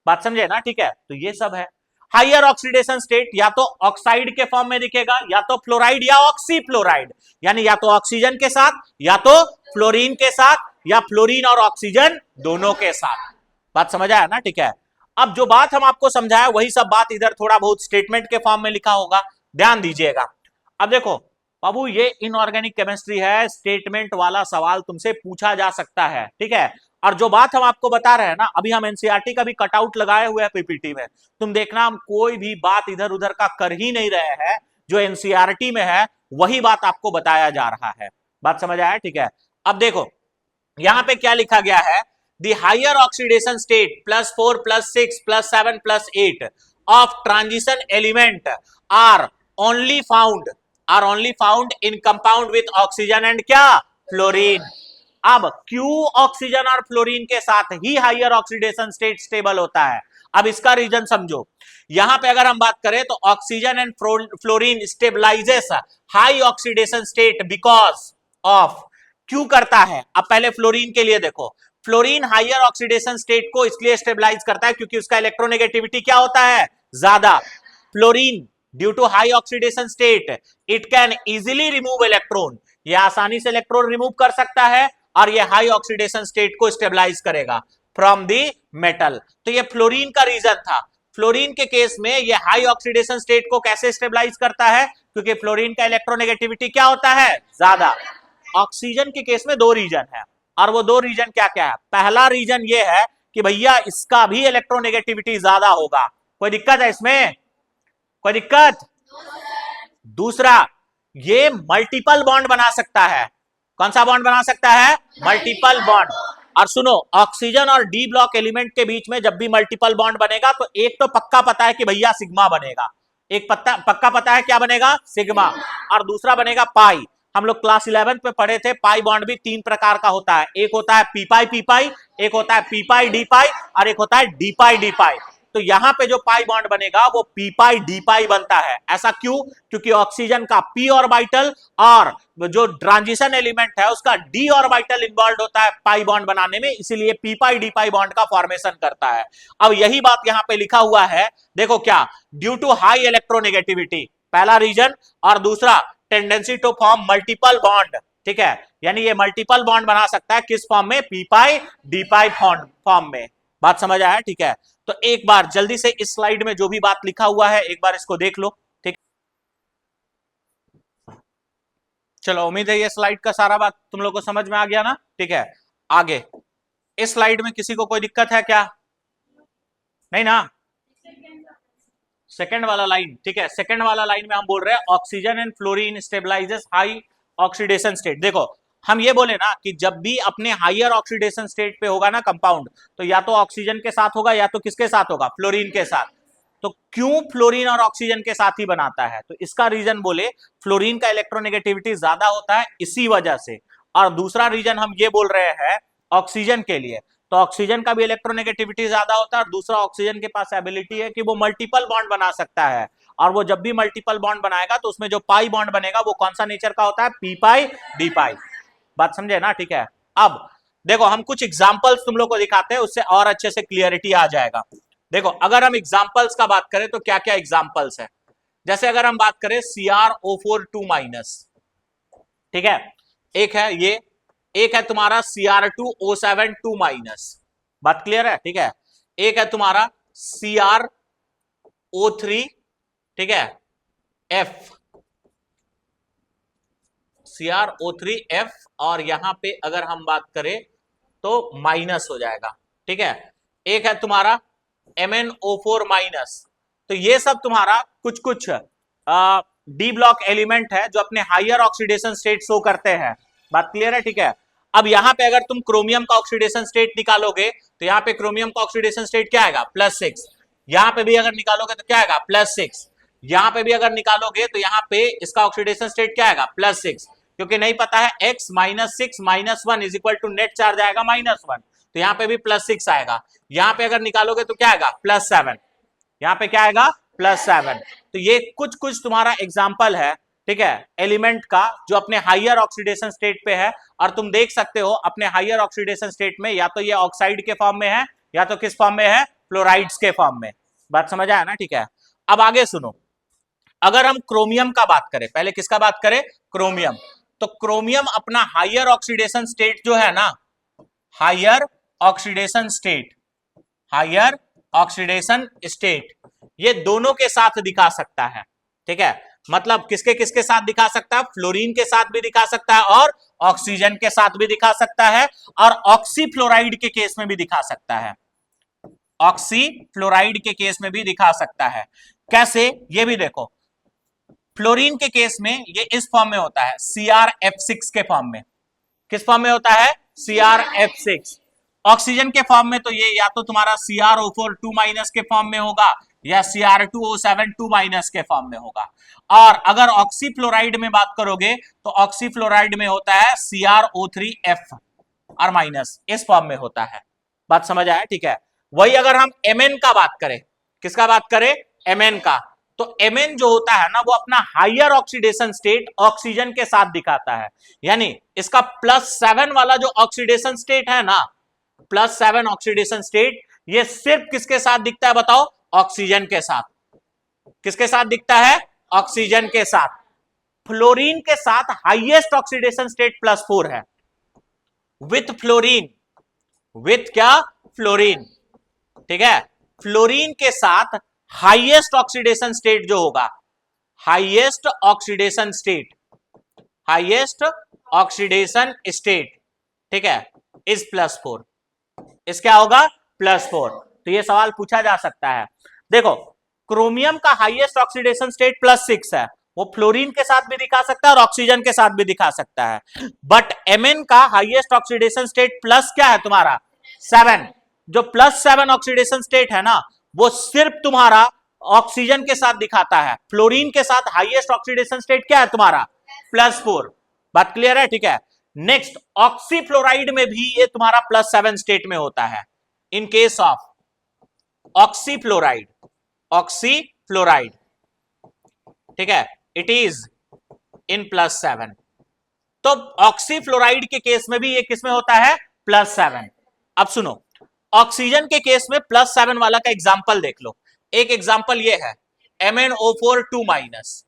बात समझे ना, ठीक है। तो ये सब है। हायर ऑक्सीडेशन स्टेट या तो ऑक्साइड के फॉर्म में दिखेगा, या तो फ्लोराइड या ऑक्सीफ्लोराइड, यानी या तो ऑक्सीजन के साथ या तो फ्लोरीन के साथ, या फ्लोरीन और ऑक्सीजन दोनों के साथ। बात समझ आया ना, ठीक है। अब जो बात हम आपको समझाया वही सब बात इधर थोड़ा बहुत स्टेटमेंट के फॉर्म में लिखा होगा, ध्यान दीजिएगा। अब देखो बाबू, ये इनऑर्गेनिक केमिस्ट्री है, स्टेटमेंट वाला सवाल तुमसे पूछा जा सकता है, ठीक है। और जो बात हम आपको बता रहे हैं ना, अभी हम एनसीईआरटी का भी कटआउट लगाए हुए हैं पीपीटी में, तुम देखना हम कोई भी बात इधर उधर का कर ही नहीं रहे हैं, जो एनसीईआरटी में है वही बात आपको बताया जा रहा है। बात समझ आया, ठीक है। अब देखो यहां पे क्या लिखा गया है, the higher oxidation state +4 +6 +7 +8 of transition element are only found in compound with oxygen and क्या, फ्लोरीन। अब क्यों ऑक्सीजन और फ्लोरीन के साथ ही हायर ऑक्सीडेशन स्टेट स्टेबल होता है, अब इसका रीजन समझो। यहां पे अगर हम बात करें तो oxygen and fluorine stabilises high oxidation state because of, क्यों करता है। अब पहले फ्लोरीन के लिए देखो, फ्लोरीन हायर ऑक्सीडेशन स्टेट को इसलिए स्टेबलाइज करता है क्योंकि उसका इलेक्ट्रोनेगेटिविटी क्या होता है, ज्यादा। Fluorine due to high oxidation state it can easily remove electron, ये आसानी से इलेक्ट्रॉन रिमूव कर सकता है और ये हाई ऑक्सीडेशन स्टेट को स्टेबलाइज करेगा फ्रॉम दी मेटल। तो ये फ्लोरीन का रीजन था। फ्लोरीन के केस में ये हाई ऑक्सीडेशन स्टेट को कैसे स्टेबलाइज करता है, क्योंकि फ्लोरीन का इलेक्ट्रोनेगेटिविटी क्या होता है, ज्यादा। ऑक्सीजन के केस में दो रीजन है, और वो दो रीजन क्या क्या है। पहला रीजन ये है कि भैया इसका भी इलेक्ट्रोनेगेटिविटी ज्यादा होगा, कोई दिक्कत है इसमें, कोई दिक्कत। दूसरा, ये मल्टीपल बॉन्ड बना सकता है। कौन सा बॉन्ड बना सकता है, मल्टीपल बॉन्ड। और सुनो, ऑक्सीजन और डी ब्लॉक एलिमेंट के बीच में जब भी मल्टीपल बॉन्ड बनेगा तो एक तो पक्का पता है कि भैया सिग्मा बनेगा, एक पक्का पता है क्या बनेगा, सिग्मा, और दूसरा बनेगा पाई। हम लोग क्लास 11 पे पढ़े थे, पाई बॉन्ड भी 3 प्रकार का होता है, एक होता है पी पाई, एक होता है पी पाई और एक होता है डी पाई। तो यहां पे जो पाई बॉन्ड बनेगा वो पी डी पाई बनता है। ऐसा क्यों, क्योंकि ऑक्सीजन का पी ऑर्बिटल और जो ट्रांजिशन एलिमेंट है उसका डी ऑर्बिटल इन्वॉल्व होता है पाई बॉन्ड बनाने में, इसीलिए पी डी पाई बॉन्ड का फॉर्मेशन करता है। अब यही बात यहां पे लिखा हुआ है, देखो क्या, ड्यू टू हाई इलेक्ट्रोनेगेटिविटी पहला रीजन, और दूसरा tendency to form multiple bond, ठीक है। यानी ये मल्टीपल बॉन्ड बना सकता है किस फॉर्म में, पी डी पाई फॉर्म में। बात समझ आया, ठीक है। तो एक बार जल्दी से इस स्लाइड में जो भी बात लिखा हुआ है एक बार इसको देख लो, ठीक। चलो, उम्मीद है ये स्लाइड का सारा बात तुम लोग को समझ में आ गया ना, ठीक है। आगे इस स्लाइड में किसी को कोई दिक्कत है क्या, नहीं ना। सेकंड वाला लाइन, ठीक है, सेकंड वाला लाइन में हम बोल रहे हैं oxygen and fluorine stabilises high oxidation state. देखो हम ये बोले ना कि जब भी अपने हायर ऑक्सीडेशन स्टेट पे होगा ना कंपाउंड, तो या तो ऑक्सीजन के साथ होगा या तो किसके साथ होगा, फ्लोरीन के साथ। तो क्यों फ्लोरीन और ऑक्सीजन के साथ ही बनाता है, तो इसका रीजन बोले फ्लोरीन का इलेक्ट्रोनेगेटिविटी ज्यादा होता है इसी वजह से। और दूसरा रीजन हम ये बोल रहे हैं ऑक्सीजन के लिए, तो ऑक्सीजन का भी इलेक्ट्रोनेगेटिविटी ज्यादा होता है, और दूसरा ऑक्सीजन के पास एबिलिटी है कि वो मल्टीपल बॉन्ड बना सकता है, और वो जब भी मल्टीपल बॉन्ड बनाएगा तो उसमें जो पाई बॉन्ड बनेगा वो कौन सा नेचर का होता है, पी पाई डी पाई। बात समझे ना, ठीक है। अब देखो हम कुछ एग्जांपल्स तुम लोग को दिखाते हैं, उससे और अच्छे से क्लियरिटी आ जाएगा। देखो अगर हम एग्जांपल्स का बात करें तो क्या क्या एग्जांपल्स है, जैसे अगर हम बात करें CrO4 2-, ठीक है, एक है ये, एक है तुम्हारा Cr2O7 2-। बात क्लियर है, ठीक है। एक है तुम्हारा CrO3, ठीक है, F, CrO3F, और यहां पे अगर हम बात करें तो माइनस हो जाएगा, ठीक है। एक है तुम्हारा MnO4 माइनस, तो ये सब तुम्हारा कुछ कुछ डी ब्लॉक एलिमेंट है जो अपने हायर ऑक्सीडेशन स्टेट शो करते हैं। बात क्लियर है, ठीक है। अब यहां पे अगर तुम क्रोमियम का ऑक्सीडेशन स्टेट निकालोगे तो यहाँ पे क्रोमियम का ऑक्सीडेशन स्टेट क्या आएगा, +6। यहाँ पे भी अगर निकालोगे तो क्या आएगा, +6। यहाँ पे भी अगर निकालोगे तो यहाँ पे इसका ऑक्सीडेशन स्टेट क्या आएगा, +6, क्योंकि नहीं पता है x -6 -1 is equal to net charge आएगा -1, तो यहाँ पे भी +6 आएगा। यहाँ पे अगर निकालोगे तो क्या आएगा, +7। यहाँ पे क्या आएगा, +7। तो ये कुछ कुछ तुम्हारा एग्जाम्पल है, ठीक है, एलिमेंट का जो अपने हायर ऑक्सीडेशन स्टेट पे है। और तुम देख सकते हो अपने हायर ऑक्सीडेशन स्टेट में या तो ये ऑक्साइड के फॉर्म में है या तो किस फॉर्म में है, फ्लोराइड्स के फॉर्म में। बात समझ आया ना, ठीक है। अब आगे सुनो, अगर हम क्रोमियम का बात करें, पहले किसका बात करें, क्रोमियम, तो क्रोमियम अपना हायर ऑक्सीडेशन स्टेट जो है ना, higher oxidation state, higher oxidation state, ये दोनों के साथ दिखा सकता है, ठीक है। मतलब किसके किसके साथ दिखा सकता है, फ्लोरीन के साथ भी दिखा सकता है और ऑक्सीजन के साथ भी दिखा सकता है और ऑक्सीफ्लोराइड के केस में भी दिखा सकता है, ऑक्सीफ्लोराइड के केस में भी दिखा सकता है। कैसे, ये भी देखो, फ्लोरीन के केस में ये इस फॉर्म में होता है, CrF6 के फॉर्म में। किस फॉर्म में होता है, CrF6। ऑक्सीजन के फॉर्म में तो ये या तो तुम्हारा CrO4 2- के फॉर्म में होगा या Cr2O7 2- के फॉर्म में होगा। और अगर ऑक्सीफ्लोराइड में बात करोगे तो ऑक्सीफ्लोराइड में होता है CrO3F और माइनस, इस फॉर्म में होता है। बात समझ आया, ठीक है। वही अगर हम Mn का बात करें, किसका बात करें, Mn का, तो Mn जो होता है ना वो अपना हायर ऑक्सीडेशन स्टेट ऑक्सीजन के साथ दिखाता है। यानी इसका +7 वाला जो ऑक्सीडेशन स्टेट है ना, +7 ऑक्सीडेशन स्टेट, ये सिर्फ किसके साथ दिखता है बताओ, ऑक्सीजन के साथ। किसके साथ दिखता है, ऑक्सीजन के साथ। फ्लोरीन के साथ हाईएस्ट ऑक्सीडेशन स्टेट +4 है, विथ फ्लोरीन, विथ क्या, फ्लोरीन, ठीक है। फ्लोरीन के साथ हाईएस्ट ऑक्सीडेशन स्टेट जो होगा, highest oxidation state, highest oxidation state, ठीक है, इज +4। इस क्या होगा, +4। तो ये सवाल पूछा जा सकता है। देखो, क्रोमियम का हाईएस्ट ऑक्सीडेशन स्टेट +6 है, वो फ्लोरीन के साथ भी दिखा सकता है और ऑक्सीजन के साथ भी दिखा सकता है। बट Mn का हाईएस्ट ऑक्सीडेशन स्टेट प्लस क्या है तुम्हारा, 7। जो +7 ऑक्सीडेशन स्टेट है ना, वो सिर्फ तुम्हारा ऑक्सीजन के साथ दिखाता है। फ्लोरीन के साथ हाईएस्ट ऑक्सीडेशन स्टेट क्या है तुम्हारा, +4। बात क्लियर है, ठीक है। नेक्स्ट, ऑक्सीफ्लोराइड में भी ये तुम्हारा +7 स्टेट में होता है। इन केस ऑफ ऑक्सीफ्लोराइड, ऑक्सीफ्लोराइड, ठीक है, इट इज इन +7। तो ऑक्सीफ्लोराइड के केस में भी ये किसमें होता है, +7। अब सुनो, ऑक्सीजन के केस में +7 वाला का एग्जाम्पल देख लो। एक एग्जाम्पल ये है MnO4 2-,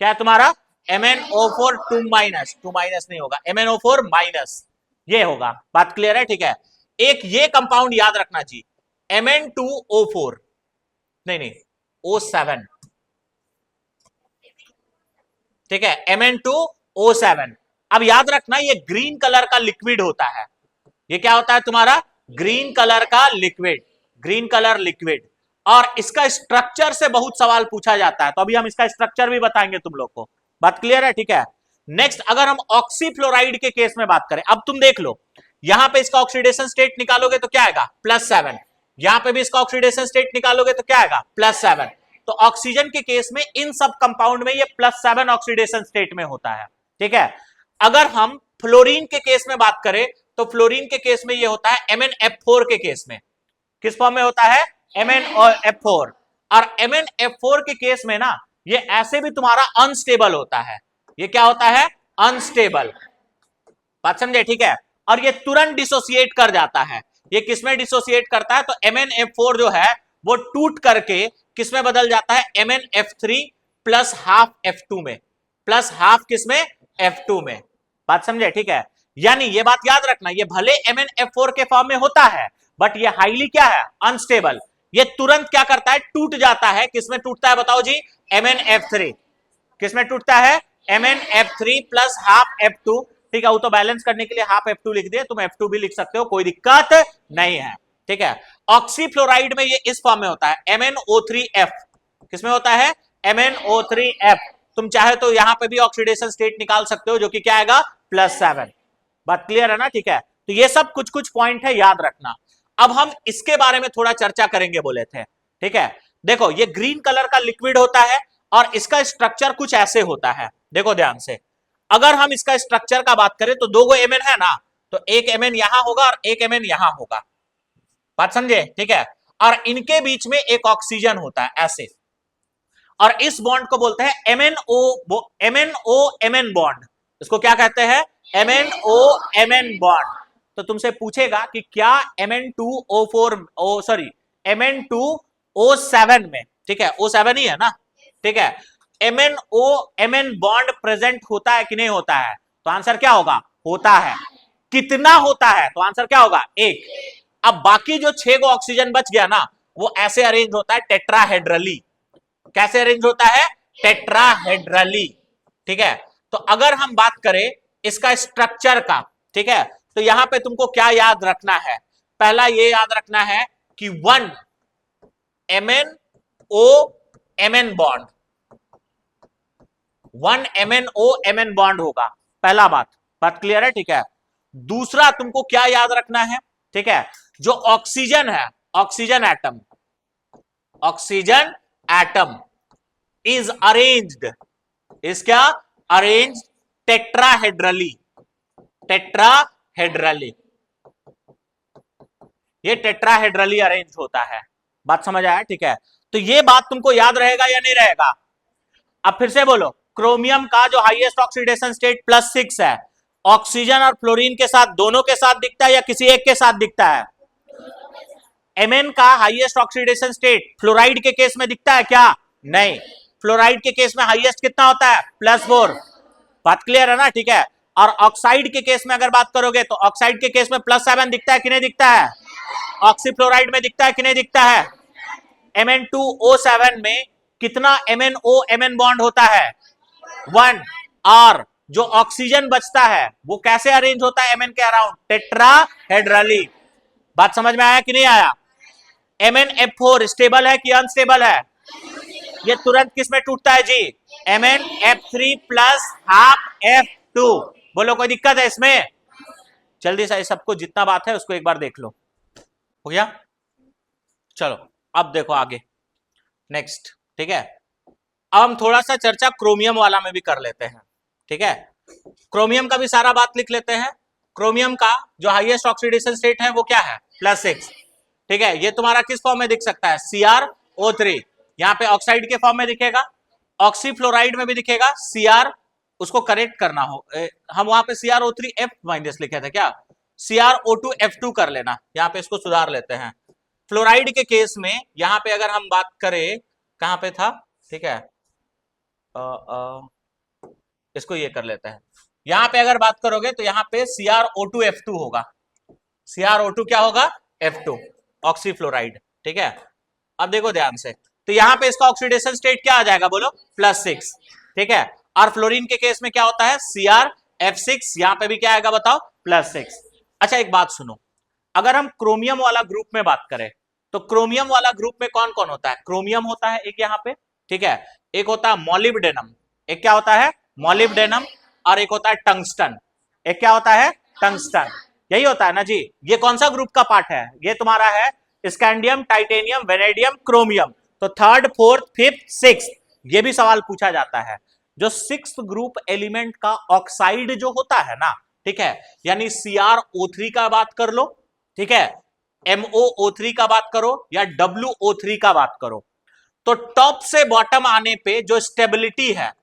क्या है तुम्हारा, MnO4 2- नहीं होगा, MnO4- ये होगा। बात क्लियर है, ठीक है। एक ये कंपाउंड याद रखना जी, Mn2O4, नहीं O7, ठीक है, Mn2O7। अब याद रखना ये ग्रीन कलर का लिक्विड होता है। ये क्या होता है तुम्हारा, ग्रीन कलर का लिक्विड, ग्रीन कलर लिक्विड। और इसका स्ट्रक्चर से बहुत सवाल पूछा जाता है, तो अभी हम इसका स्ट्रक्चर भी बताएंगे तुम लोग को। बात क्लियर है, ठीक है। नेक्स्ट, अगर हम ऑक्सीफ्लोराइड के केस में बात करें, अब तुम देख लो, यहां पे इसका ऑक्सीडेशन स्टेट निकालोगे तो क्या आएगा, +7। यहां पे भी इसका ऑक्सीडेशन स्टेट निकालोगे तो क्या आएगा, +7। तो ऑक्सीजन के केस में इन सब कंपाउंड में ये +7 ऑक्सीडेशन स्टेट में होता है, ठीक है। अगर हम फ्लोरीन के केस में बात करें तो फ्लोरीन के केस में ये होता है MnF4 के केस में। किस फॉर्म में होता है, MnF4। और MnF4 के केस में ना ये ऐसे भी तुम्हारा अनस्टेबल होता है। ये क्या होता है, अनस्टेबल। बात समझे, ठीक है। और ये तुरंत डिसोसिएट कर जाता है। ये किसमें डिसोसिएट करता है, तो MnF4 जो है वो टूट करके किसमें बदल जाता है, MnF3 +½ F2 में, +½ किसमें, F2 में। बात समझे, ठीक है। यानी ये बात याद रखना, ये भले MnF4 के फॉर्म में होता है बट ये हाईली क्या है, अनस्टेबल। ये तुरंत क्या करता है, टूट जाता है। किसमें टूटता है बताओ जी, MnF3। किसमें टूटता है, MnF3 +½ F2 ठीक है, वो तो बैलेंस करने के लिए हाफ F2 लिख दिए, तुम F2 भी लिख सकते हो, कोई दिक्कत नहीं है, ठीक है। ऑक्सीफ्लोराइड में ये इस फॉर्म में होता है MnO3F, किसमें होता है MnO3F। तुम चाहे तो यहां पे भी ऑक्सीडेशन स्टेट निकाल सकते हो, जो कि क्या आएगा +7। बात क्लियर है ना, ठीक है। तो ये सब कुछ कुछ पॉइंट है, याद रखना। अब हम इसके बारे में थोड़ा चर्चा करेंगे बोले थे, ठीक है। देखो ये ग्रीन कलर का लिक्विड होता है और इसका स्ट्रक्चर कुछ ऐसे होता है, देखो ध्यान से। अगर हम इसका स्ट्रक्चर का बात करें तो दो गो Mn है ना, तो एक Mn यहां होगा और एक Mn यहां होगा, बात समझे, ठीक है। और इनके बीच में एक ऑक्सीजन होता है ऐसे, और इस बॉन्ड को बोलते हैं MnO-Mn बॉन्ड। इसको क्या कहते हैं MnO-Mn बॉन्ड। तो तुमसे पूछेगा कि क्या Mn2O7 में, ठीक है, O7 ही है ना, ठीक है, MnO-Mn बॉन्ड प्रेजेंट होता है कि नहीं होता है, तो आंसर क्या होगा होता है। कितना होता है, तो आंसर क्या होगा 1। अब बाकी जो 6 को ऑक्सीजन बच गया ना, वो ऐसे अरेंज होता है टेट्राहेड्रली। कैसे अरेंज होता है टेट्राहेड्रली, ठीक है। तो अगर हम बात करें इसका स्ट्रक्चर का, ठीक है, तो यहां पे तुमको क्या याद रखना है, पहला ये याद रखना है कि 1 MnO-Mn बॉन्ड, 1 MnO-Mn बॉन्ड होगा, पहला बात क्लियर है, ठीक है। दूसरा तुमको क्या याद रखना है, ठीक है, जो ऑक्सीजन है, oxygen atom is arranged, is क्या अरेंज्ड टेट्राहेड्रली, ये टेट्राहेड्रली अरेंज होता है, बात समझ आया, ठीक है। तो ये बात तुमको याद रहेगा या नहीं रहेगा। अब फिर से बोलो, क्रोमियम का जो हाईएस्ट ऑक्सीडेशन स्टेट +6 है, ऑक्सीजन और फ्लोरीन के साथ, दोनों के साथ दिखता है या किसी एक के साथ दिखता है। Mn का हाईएस्ट ऑक्सीडेशन स्टेट फ्लोराइड के केस में दिखता है क्या, नहीं। फ्लोराइड के केस में हाईएस्ट कितना होता है +4, बात क्लियर है ना, ठीक है। और ऑक्साइड के केस में अगर बात करोगे तो ऑक्साइड के केस में +7 दिखता है कि नहीं दिखता है, ऑक्सीफ्लोराइड में दिखता है कि नहीं दिखता है। Mn2O7 में कितना MnO-Mn बॉन्ड होता है 1, और जो ऑक्सीजन बचता है वो कैसे अरेंज होता है Mn के अराउंड टेट्राहेड्रली, बात समझ में आया कि नहीं आया। MnF4 स्टेबल है कि अनस्टेबल है, ये तुरंत किस में टूटता है जी MnF3 प्लस हाफ F2। बोलो कोई दिक्कत है इसमें, जल्दी से सबको जितना बात है उसको एक बार देख लो, हो गया। चलो अब देखो आगे नेक्स्ट, ठीक है। अब हम थोड़ा सा चर्चा क्रोमियम वाला में भी कर लेते हैं, ठीक है। क्रोमियम का भी सारा बात लिख लेते हैं। क्रोमियम का जो हाईएस्ट ऑक्सीडेशन स्टेट है वो क्या है +6, ठीक है। ये तुम्हारा किस फॉर्म में दिख सकता है CrO3, यहाँ पे ऑक्साइड के फॉर्म में दिखेगा, ऑक्सीफ्लोराइड में भी दिखेगा Cr, उसको करेक्ट करना हो, हम वहां पे CrO3F- लिखे थे क्या, CrO2F2 कर लेना, यहाँ पे इसको सुधार लेते हैं। फ्लोराइड के केस में यहां पे अगर हम बात करें, कहां पे था, ठीक है, इसको ये कर लेते हैं। यहां पे अगर बात करोगे तो यहां पे CrO2F2 होगा, CrO2 क्या होगा F2, ऑक्सीफ्लोराइड, ठीक है। अब देखो ध्यान से, तो यहां पे इसका ऑक्सीडेशन स्टेट क्या आ जाएगा बोलो +6, ठीक है। और फ्लोरीन के केस में क्या होता है CrF6, यहां पे भी क्या आएगा बताओ +6। अच्छा एक बात सुनो, अगर हम क्रोमियम वाला ग्रुप में बात करें तो क्रोमियम वाला ग्रुप में कौन कौन होता है, क्रोमियम होता है एक यहाँ पे, ठीक है, एक होता है मॉलिब्डेनम, एक क्या होता है मॉलिब्डेनम, और एक होता है टंगस्टन, एक क्या होता है टंगस्टन, यही होता है ना जी। ये कौन सा ग्रुप का पार्ट है, ये तुम्हारा है स्कैंडियम, टाइटेनियम, वेनेडियम, क्रोमियम। तो 3rd 4th 5th 6th ये भी सवाल पूछा जाता है। जो 6th ग्रुप एलिमेंट का ऑक्साइड जो होता है ना, ठीक है, यानी CrO3 का बात कर लो, ठीक है, MoO3 का बात करो या WO3 का बात करो, तो टॉप से बॉटम आने पे जो स्टेबिलिटी है,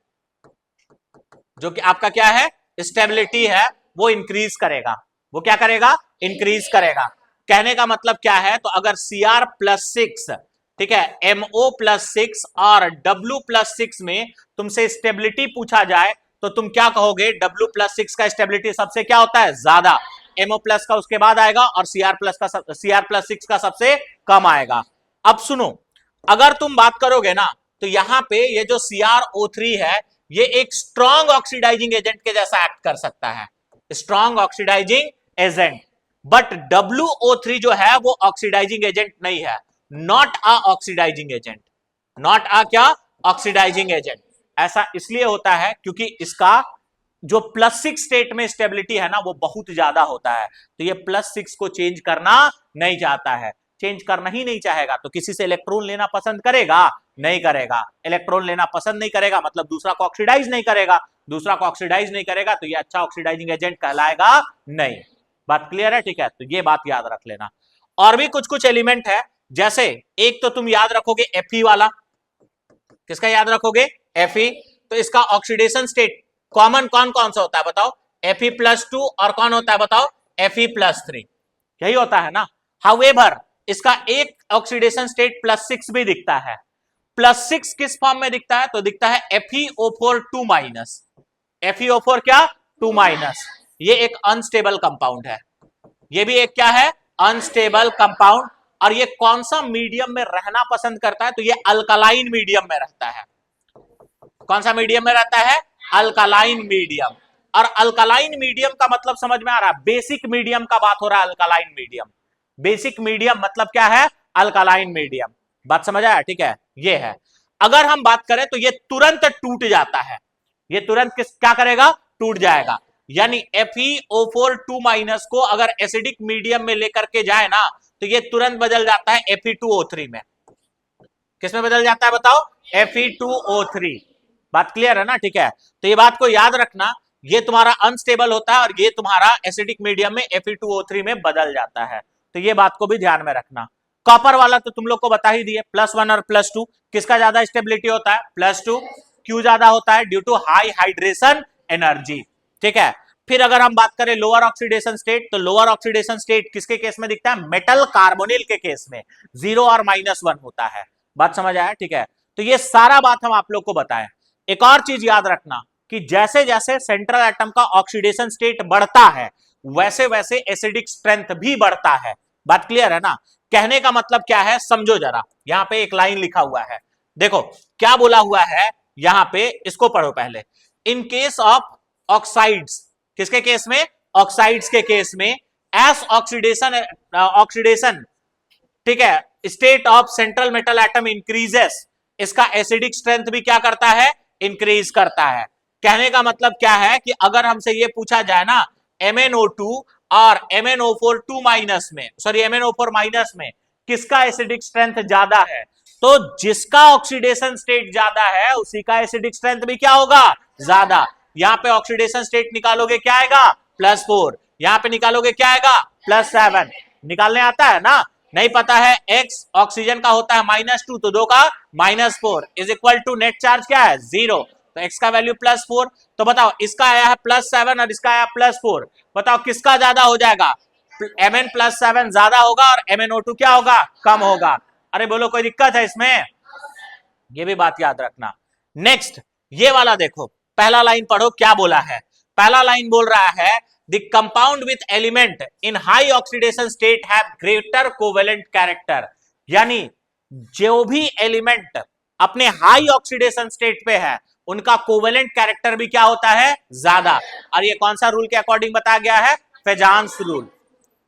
जो कि आपका क्या है स्टेबिलिटी है, वो इंक्रीज करेगा, वो क्या करेगा इंक्रीज करेगा। कहने का मतलब क्या है, तो अगर Cr+6, ठीक है, MO+6 और W+6 में तुमसे स्टेबिलिटी पूछा जाए तो तुम क्या कहोगे, W+6 का स्टेबिलिटी सबसे क्या होता है ज्यादा, MO+ का उसके बाद आएगा और Cr+6 का सबसे कम आएगा। अब सुनो, अगर तुम बात करोगे ना तो यहां पे ये जो CrO3 है ये एक स्ट्रॉन्ग ऑक्सीडाइजिंग एजेंट के जैसा एक्ट कर सकता है, strong oxidising agent. But WO3 जो है वो ऑक्सीडाइजिंग एजेंट नहीं है, not a oxidising agent, not a क्या, ऑक्सीडाइजिंग एजेंट। ऐसा इसलिए होता है क्योंकि इसका जो +6 स्टेट में स्टेबिलिटी है ना वो बहुत ज्यादा होता है, तो ये +6 को चेंज करना नहीं चाहता है, चेंज करना ही नहीं चाहेगा, तो किसी से इलेक्ट्रॉन लेना पसंद करेगा, नहीं करेगा। इलेक्ट्रॉन लेना पसंद नहीं करेगा मतलब दूसरा को ऑक्सीडाइज नहीं करेगा, दूसरा को ऑक्सीडाइज नहीं करेगा तो ये अच्छा ऑक्सीडाइजिंग एजेंट कहलाएगा नहीं। बात क्लियर है? ठीक है, तो ये बात याद रख लेना। और भी कुछ कुछ एलिमेंट है, जैसे एक तो तुम याद रखोगे Fe वाला, किसका याद रखोगे, Fe। तो इसका ऑक्सीडेशन स्टेट कॉमन कौन कौन सा होता है बताओ, Fe+2 और कौन होता है बताओ, Fe+3, यही होता है ना। हाउएवर इसका एक ऑक्सीडेशन स्टेट +6 भी दिखता है। +6 किस फॉर्म में दिखता है, तो दिखता है FeO4 2-, FeO4 क्या, 2-। ये एक अनस्टेबल कंपाउंड है, ये भी एक क्या है, अनस्टेबल कंपाउंड। और ये कौन सा मीडियम में रहना पसंद करता है, तो ये अल्कलाइन मीडियम में रहता है। कौन सा मीडियम में रहता है, अल्कलाइन मीडियम। और अल्कलाइन मीडियम का मतलब समझ में आ रहा है, बेसिक मीडियम का बात हो रहा है, अल्कलाइन मीडियम। बेसिक मीडियम मतलब क्या है, अल्कलाइन मीडियम। बात समझ आया? ठीक है, ये है। अगर हम बात करें तो ये तुरंत टूट जाता है, ये तुरंत क्या करेगा, टूट जाएगा। यानी FeO4 2- को अगर एसिडिक मीडियम में लेकर के जाए ना तो ये तुरंत बदल जाता है Fe2O3 में। किसमें बदल जाता है बताओ, Fe2O3। बात क्लियर है ना? ठीक है, तो ये बात को याद रखना, ये तुम्हारा अनस्टेबल होता है और ये तुम्हारा एसिडिक मीडियम में Fe2O3 में बदल जाता है, तो ये बात को भी ध्यान में रखना। कॉपर वाला तो तुम लोग को बता ही दिए, +1 और +2, किसका ज्यादा स्टेबिलिटी होता है, +2। क्यों ज्यादा होता है, due to high hydration energy. ठीक है, फिर अगर हम बात करें लोअर ऑक्सीडेशन स्टेट, तो लोअर ऑक्सीडेशन स्टेट किसके केस में दिखता है, मेटल कार्बोनिल के केस में 0 और -1 होता है। बात समझ आया? ठीक है, तो ये सारा बात हम आप लोग को बताएं। एक और चीज याद रखना कि जैसे जैसे सेंट्रल एटम का ऑक्सीडेशन स्टेट बढ़ता है वैसे वैसे एसिडिक स्ट्रेंथ भी बढ़ता है। बात क्लियर है ना? कहने का मतलब क्या है, समझो जरा। यहां पे एक लाइन लिखा हुआ है, देखो क्या बोला हुआ है यहां पे, इसको पढ़ो पहले। इन केस ऑफ ऑक्साइड्स, किसके केस में, ऑक्साइड्स के केस में, एस ऑक्सीडेशन ठीक है, state of central metal atom increases, इसका एसिडिक स्ट्रेंथ भी क्या करता है, इंक्रीज करता है। कहने का मतलब क्या है कि अगर हमसे ये पूछा जाए ना MnO2 और MnO4 2- में, सॉरी MnO4- में किसका एसिडिक स्ट्रेंथ ज्यादा है, तो जिसका ऑक्सीडेशन स्टेट ज्यादा है उसी का एसिडिक स्ट्रेंथ भी क्या होगा, ज्यादा। यहां पे ऑक्सीडेशन स्टेट निकालोगे क्या आएगा, +4। यहां पे निकालोगे क्या आएगा, +7। निकालने आता है ना? नहीं पता है, x ऑक्सीजन का होता है -2 तो 2 का -4 is equal to net charge क्या है, 0, तो x का वैल्यू +4। तो बताओ इसका आया है +7 और इसका आया +4, बताओ किसका ज्यादा हो जाएगा, Mn+7 ज्यादा होगा और MnO2 क्या होगा, कम होगा। अरे बोलो कोई दिक्कत है इसमें, ये भी बात याद रखना। नेक्स्ट ये वाला देखो, पहला लाइन पढ़ो क्या बोला है। पहला लाइन बोल रहा है the compound with element in high oxidation state have greater covalent character, यानी जो भी एलिमेंट अपने हाई ऑक्सीडेशन स्टेट पे है उनका कोवेलेंट कैरेक्टर भी क्या होता है, ज्यादा। और ये कौन सा रूल के अकॉर्डिंग बताया गया है, फेजान्स रूल।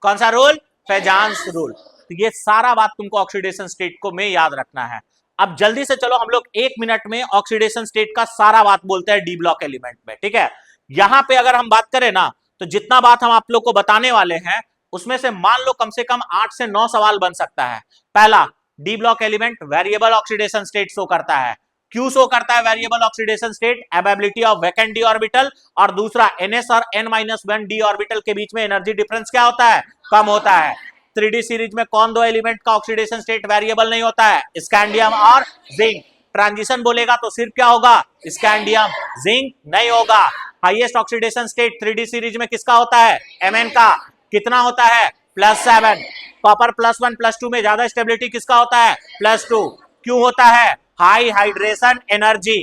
कौन सा रूल, फेजान्स रूल। तो ये सारा बात तुमको ऑक्सीडेशन स्टेट को में याद रखना है। अब जल्दी से चलो हम लोग 1 मिनट में ऑक्सीडेशन स्टेट का सारा बात बोलते हैं डी ब्लॉक एलिमेंट में। ठीक है, यहां पे अगर हम बात करें ना तो जितना बात हम आप लोग को बताने वाले हैं उसमें से मान लो कम से कम 8 से 9 सवाल बन सकता है। पहला, D block element variable oxidation state show करता है। क्यों शो करता है variable oxidation state, availability of vacant D orbital. और दूसरा, NS और N-1 डी ऑर्बिटल के बीच में एनर्जी डिफरेंस क्या होता है, कम होता है। 3D सीरीज में कौन दो एलिमेंट का ऑक्सीडेशन स्टेट वेरिएबल नहीं होता है, स्कैंडियम और जिंक। ट्रांजिशन बोलेगा तो सिर्फ क्या होगा, स्कैंडियम, जिंक नहीं होगा। Highest oxidation state 3D series में किसका होता है, Mn का। कितना होता है, +7। कॉपर +1 +2 में ज्यादा स्टेबिलिटी किसका होता है, +2। क्यों होता है, हाई हाइड्रेशन एनर्जी।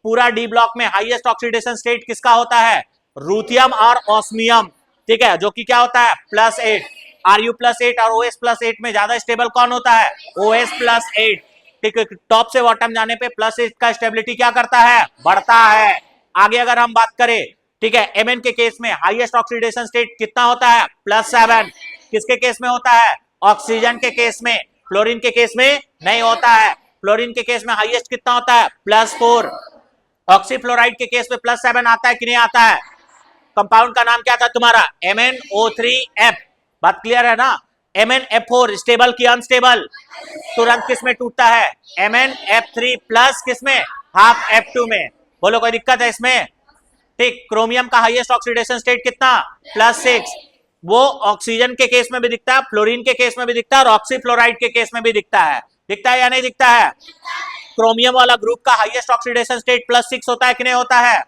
पूरा डी ब्लॉक में हाईएस्ट ऑक्सीडेशन स्टेट किसका होता है, रूथियम और ऑस्मियम। ठीक है, जो कि क्या होता है, +8। Ru+8 और OS+8 में ज्यादा स्टेबल कौन होता है, OS+8। ठीक है, टॉप से बॉटम जाने पे +8 का स्टेबिलिटी क्या करता है, बढ़ता है। आगे अगर हम बात करें, ठीक है। Mn के केस में हाईएस्ट ऑक्सीडेशन स्टेट कितना होता है? +7। किसके केस में होता है? ऑक्सीजन के केस में। फ्लोरीन के केस में नहीं होता है। फ्लोरीन के केस में हाईएस्ट कितना होता है? +4। ऑक्सीफ्लोराइड के केस में +7 आता है कि नहीं आता है? कंपाउंड का नाम क्या था तुम्हारा? MnO3F। बात क्लियर है ना? MnF4 स्टेबल की अनस्टेबल? तुरंत किस में टूटता है? MnF3 प्लस किस में? हाफ F2 में। बोलो कोई दिक्कत है इसमें? ठीक। क्रोमियम का हाईएस्ट ऑक्सीडेशन स्टेट कितना? +6। वो ऑक्सीजन के केस में भी दिखता है, फ्लोरीन के केस में भी दिखता है और ऑक्सीफ्लोराइड के केस में भी दिखता है। दिखता है या नहीं दिखता है? क्रोमियम वाला ग्रुप का हाईएस्ट ऑक्सीडेशन स्टेट +6 होता है कि नहीं होता है?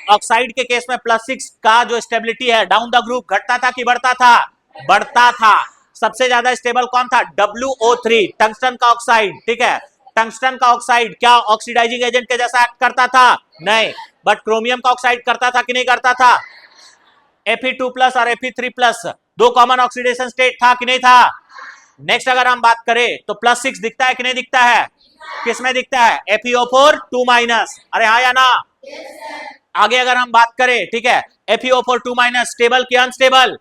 ऑक्साइड के केस में +6 का जो स्टेबिलिटी है डाउन द ग्रुप घटता था कि बढ़ता था? बढ़ता था। सबसे ज्यादा स्टेबल कौन था? WO3, टंगस्टन का ऑक्साइड। ठीक है। टंगस्टन का ऑक्साइड क्या ऑक्सीडाइजिंग एजेंट के जैसा एक्ट करता था? नहीं। बट क्रोमियम का ऑक्साइड करता था कि नहीं करता था? Fe2+ और Fe3+, दो कॉमन ऑक्सीडेशन स्टेट था कि नहीं था? नेक्स्ट अगर हम बात करें तो +6 दिखता है कि नहीं दिखता है? किस में दिखता है? FeO4 2-। अरे हाँ या ना? आगे अगर हम बात करें, ठीक है, FeO4 2- स्टेबल की अनस्टेबल?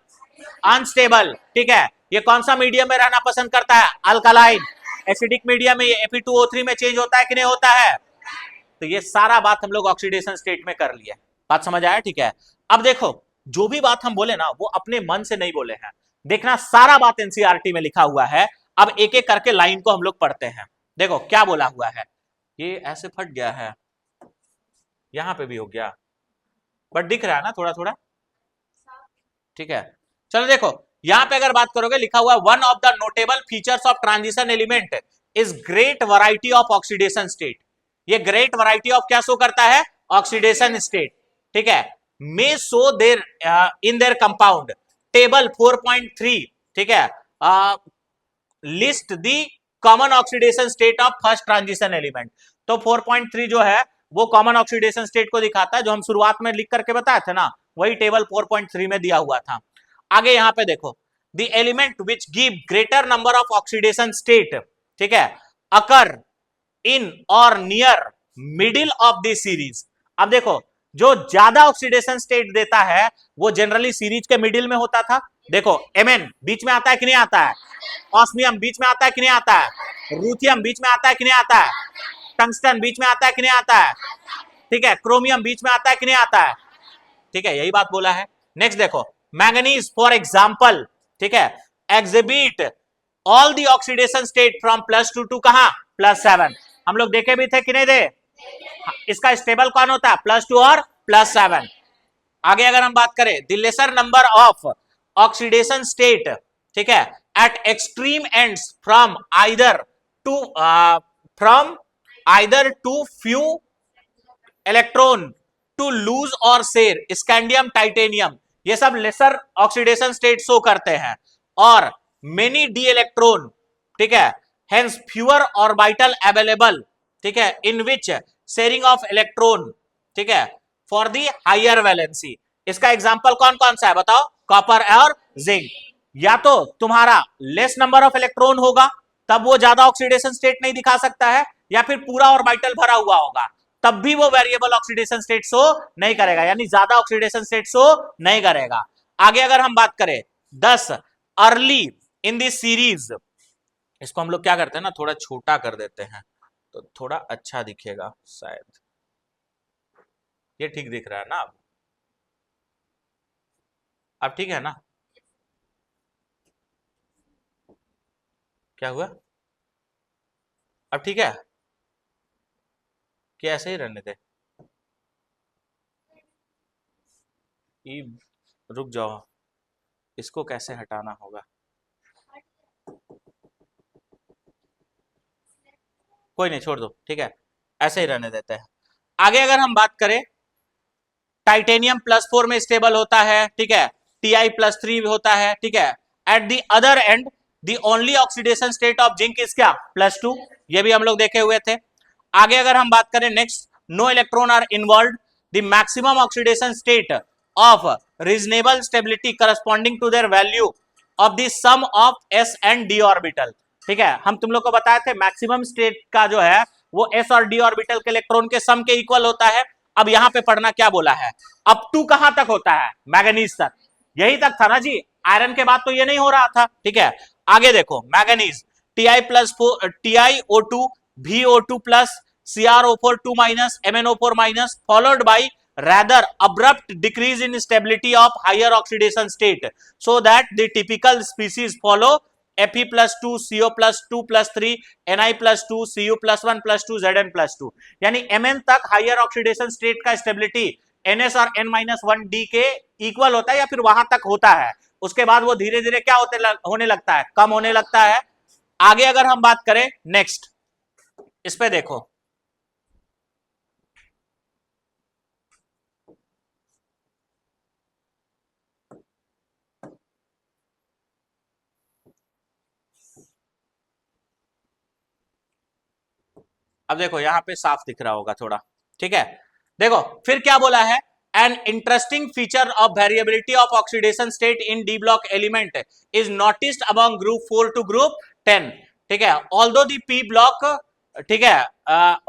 अनस्टेबल। ठीक है। ये कौन सा मीडियम में रहना पसंद करता है? अल्कालाइन। एसिडिक मीडियम में ये Fe2O3 में चेंज होता है कि नहीं होता है? तो ये सारा बात हम लोग ऑक्सीडेशन स्टेट में कर लिया। बात समझ आया? ठीक है। अब देखो, जो भी बात हम बोले ना वो अपने मन से नहीं बोले हैं। देखना, सारा बात एनसीईआरटी में लिखा हुआ है। अब एक एक करके लाइन को हम लोग पढ़ते हैं। देखो क्या बोला हुआ है। ये ऐसे फट गया है, यहां पे भी हो गया, बट दिख रहा है ना थोड़ा थोड़ा? ठीक है। चलो देखो, यहां पे अगर बात करोगे, लिखा हुआ है one of the notable features of transition element is great variety of oxidation state. ये ग्रेट वैरायटी ऑफ क्या शो करता है? Oxidation state. ठीक है। May show there in their compound. Table 4.3, ठीक है, list the common oxidation state of first transition element. तो 4.3 जो है वो कॉमन ऑक्सीडेशन स्टेट को दिखाता है, जो हम शुरुआत में लिख करके बताए थे ना, वही टेबल 4.3 में दिया हुआ था। आगे यहां पे देखो, the element which give greater number of oxidation state, ठीक है, अकर इन और near middle of the series. अब देखो, जो ज्यादा ऑक्सीडेशन स्टेट देता है वो जनरली सीरीज के मिडिल में होता था। देखो, Mn बीच में आता है कि नहीं आता है? ऑस्मियम बीच में आता है कि नहीं आता है? रूथियम बीच में आता है कि नहीं आता है? टंगस्टन बीच में आता है कि नहीं आता है? ठीक है। क्रोमियम बीच में आता है कि नहीं आता है? ठीक है, यही बात बोला है। नेक्स्ट देखो, मैंगनीज फॉर एग्जांपल, ठीक है, exhibit all the oxidation state from +2 to कहां? +7। हम लोग देखे भी थे कि नहीं दे? इसका स्टेबल कौन होता है? +2 और +7। आगे अगर हम बात करें, the lesser number of oxidation state, ठीक है, at extreme ends from either too few electron to lose और शेयर, स्कैंडियम टाइटेनियम, ये सब लेसर ऑक्सीडेशन स्टेट शो करते हैं। और मेनी डी इलेक्ट्रॉन, ठीक है, हेंस फ्यूअर ऑर्बिटल अवेलेबल, ठीक है, इन विच शेयरिंग ऑफ इलेक्ट्रॉन, ठीक है, फॉर दी हायर वैलेंसी। इसका एग्जांपल कौन कौन सा है बताओ? कॉपर और जिंक। या तो तुम्हारा लेस नंबर ऑफ इलेक्ट्रॉन होगा तब वो ज्यादा ऑक्सीडेशन स्टेट नहीं दिखा सकता है, या फिर पूरा ऑर्बिटल भरा हुआ होगा तब भी वो वेरिएबल ऑक्सीडेशन स्टेट शो नहीं करेगा, यानी ज्यादा ऑक्सीडेशन स्टेट शो नहीं करेगा। आगे अगर हम बात करें 10 अर्ली इन दिस सीरीज, इसको हम लोग क्या करते हैं ना, थोड़ा छोटा कर देते हैं तो थोड़ा अच्छा दिखेगा शायद। ये ठीक दिख रहा है ना? अब ठीक है ना? क्या हुआ? अब ठीक है कि ऐसे ही रहने दे? ये रुक जाओ, इसको कैसे हटाना होगा? कोई नहीं, छोड़ दो, ठीक है, ऐसे ही रहने देते हैं। आगे अगर हम बात करें, टाइटेनियम +4 में स्टेबल होता है, ठीक है, Ti+3 होता है, ठीक है। At the other and the only oxidation state of zinc is क्या? +2। ये भी हम लोग देखे हुए थे। आगे अगर हम बात करें next, no electron are involve, the maximum oxidation state of reasonable stability corresponding to their value of the sum of s and d orbital. ठीक है, हम तुम लोग को बताए थे मैक्सिमम स्टेट का जो है वो s और d ऑर्बिटल के इलेक्ट्रॉन के सम के इक्वल होता है। अब यहां पे पढ़ना क्या बोला है, अप टू कहां तक होता है, मैंगनीज तक, यही तक था ना जी, आयरन के बाद तो ये नहीं हो रहा था, ठीक है। आगे देखो manganese TiO2 VO2 plus CrO4 2 minus MnO4 minus followed by rather abrupt decrease in stability of higher oxidation state so that the typical species follow Fe plus 2 CO plus 2 plus 3 Ni plus 2 Cu plus 1 plus 2 Zn plus 2, यानी Mn तक higher oxidation state का stability Ns और N-1D के equal होता है या फिर वहां तक होता है, उसके बाद वो धीरे धीरे क्या होने लगता है, कम होने लगता है। आगे अगर हम बात करें नेक्स्ट, इस पे देखो अब देखो यहां पे साफ दिख रहा होगा थोड़ा, ठीक है। देखो फिर क्या बोला है, an interesting feature of variability of oxidation state in D block element is noticed among group 4 to group 10, ठीक है। ऑल्दो द पी ब्लॉक, ठीक है,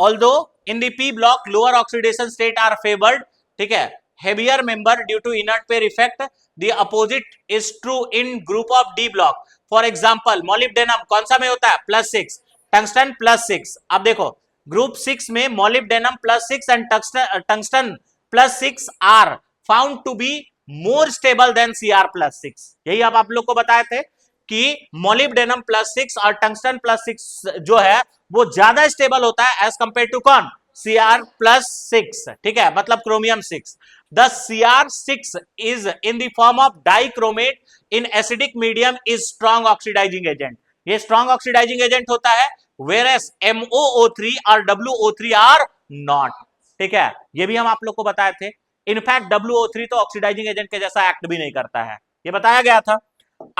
although in the P block lower oxidation state are favoured, ठीक है, heavier member due to inert pair effect, the opposite is true in group of D block. For example molybdenum कौन सा में होता है, +6, tungsten +6। अब देखो ग्रुप 6 में molybdenum +6 and tungsten +6 are found to be more stable than Cr+6। यही आप लोग को बताए थे कि molybdenum +6 और टंगस्टन +6 जो है वो ज्यादा स्टेबल होता है एज कंपेयर टू कौन, Cr+6, ठीक है, मतलब chromium 6। The Cr6 is in the form of dichromate in acidic medium is strong oxidizing agent, ये strong oxidizing agent होता है, whereas MoO3 और WO3 are not, ठीक है, ये भी हम आप लोग को बताए थे। इनफैक्ट WO3 तो ऑक्सीडाइजिंग एजेंट के जैसा एक्ट भी नहीं करता है, ये बताया गया था।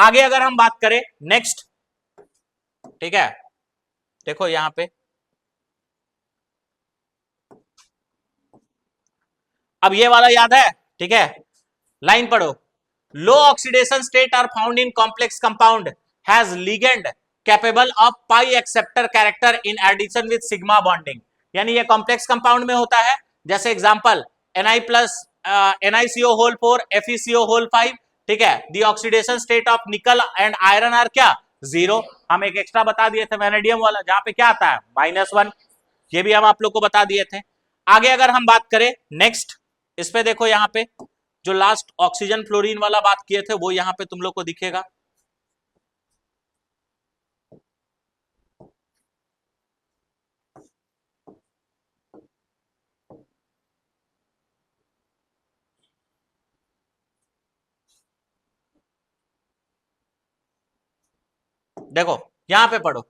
आगे अगर हम बात करें नेक्स्ट, ठीक है, देखो यहां पे अब ये वाला याद है, ठीक है, लाइन पढ़ो, low oxidation state are found in complex compound has ligand capable of pi acceptor character in addition with sigma bonding, यानी ये कॉम्प्लेक्स कंपाउंड में होता है, जैसे example Ni plus NiCO4 FeCO5, ठीक है। The oxidation state of nickel and iron are क्या, 0। हम एक एक्स्ट्रा बता दिए थे वैनेडियम वाला, जहां पे क्या आता है -1, ये भी हम आप लोग को बता दिए थे। आगे अगर हम बात करें नेक्स्ट, इस पे देखो यहां पे जो लास्ट ऑक्सीजन फ्लोरीन वाला बात किए थे वो यहां पे तुम लोग को दिखेगा, देखो यहां पे पढ़ो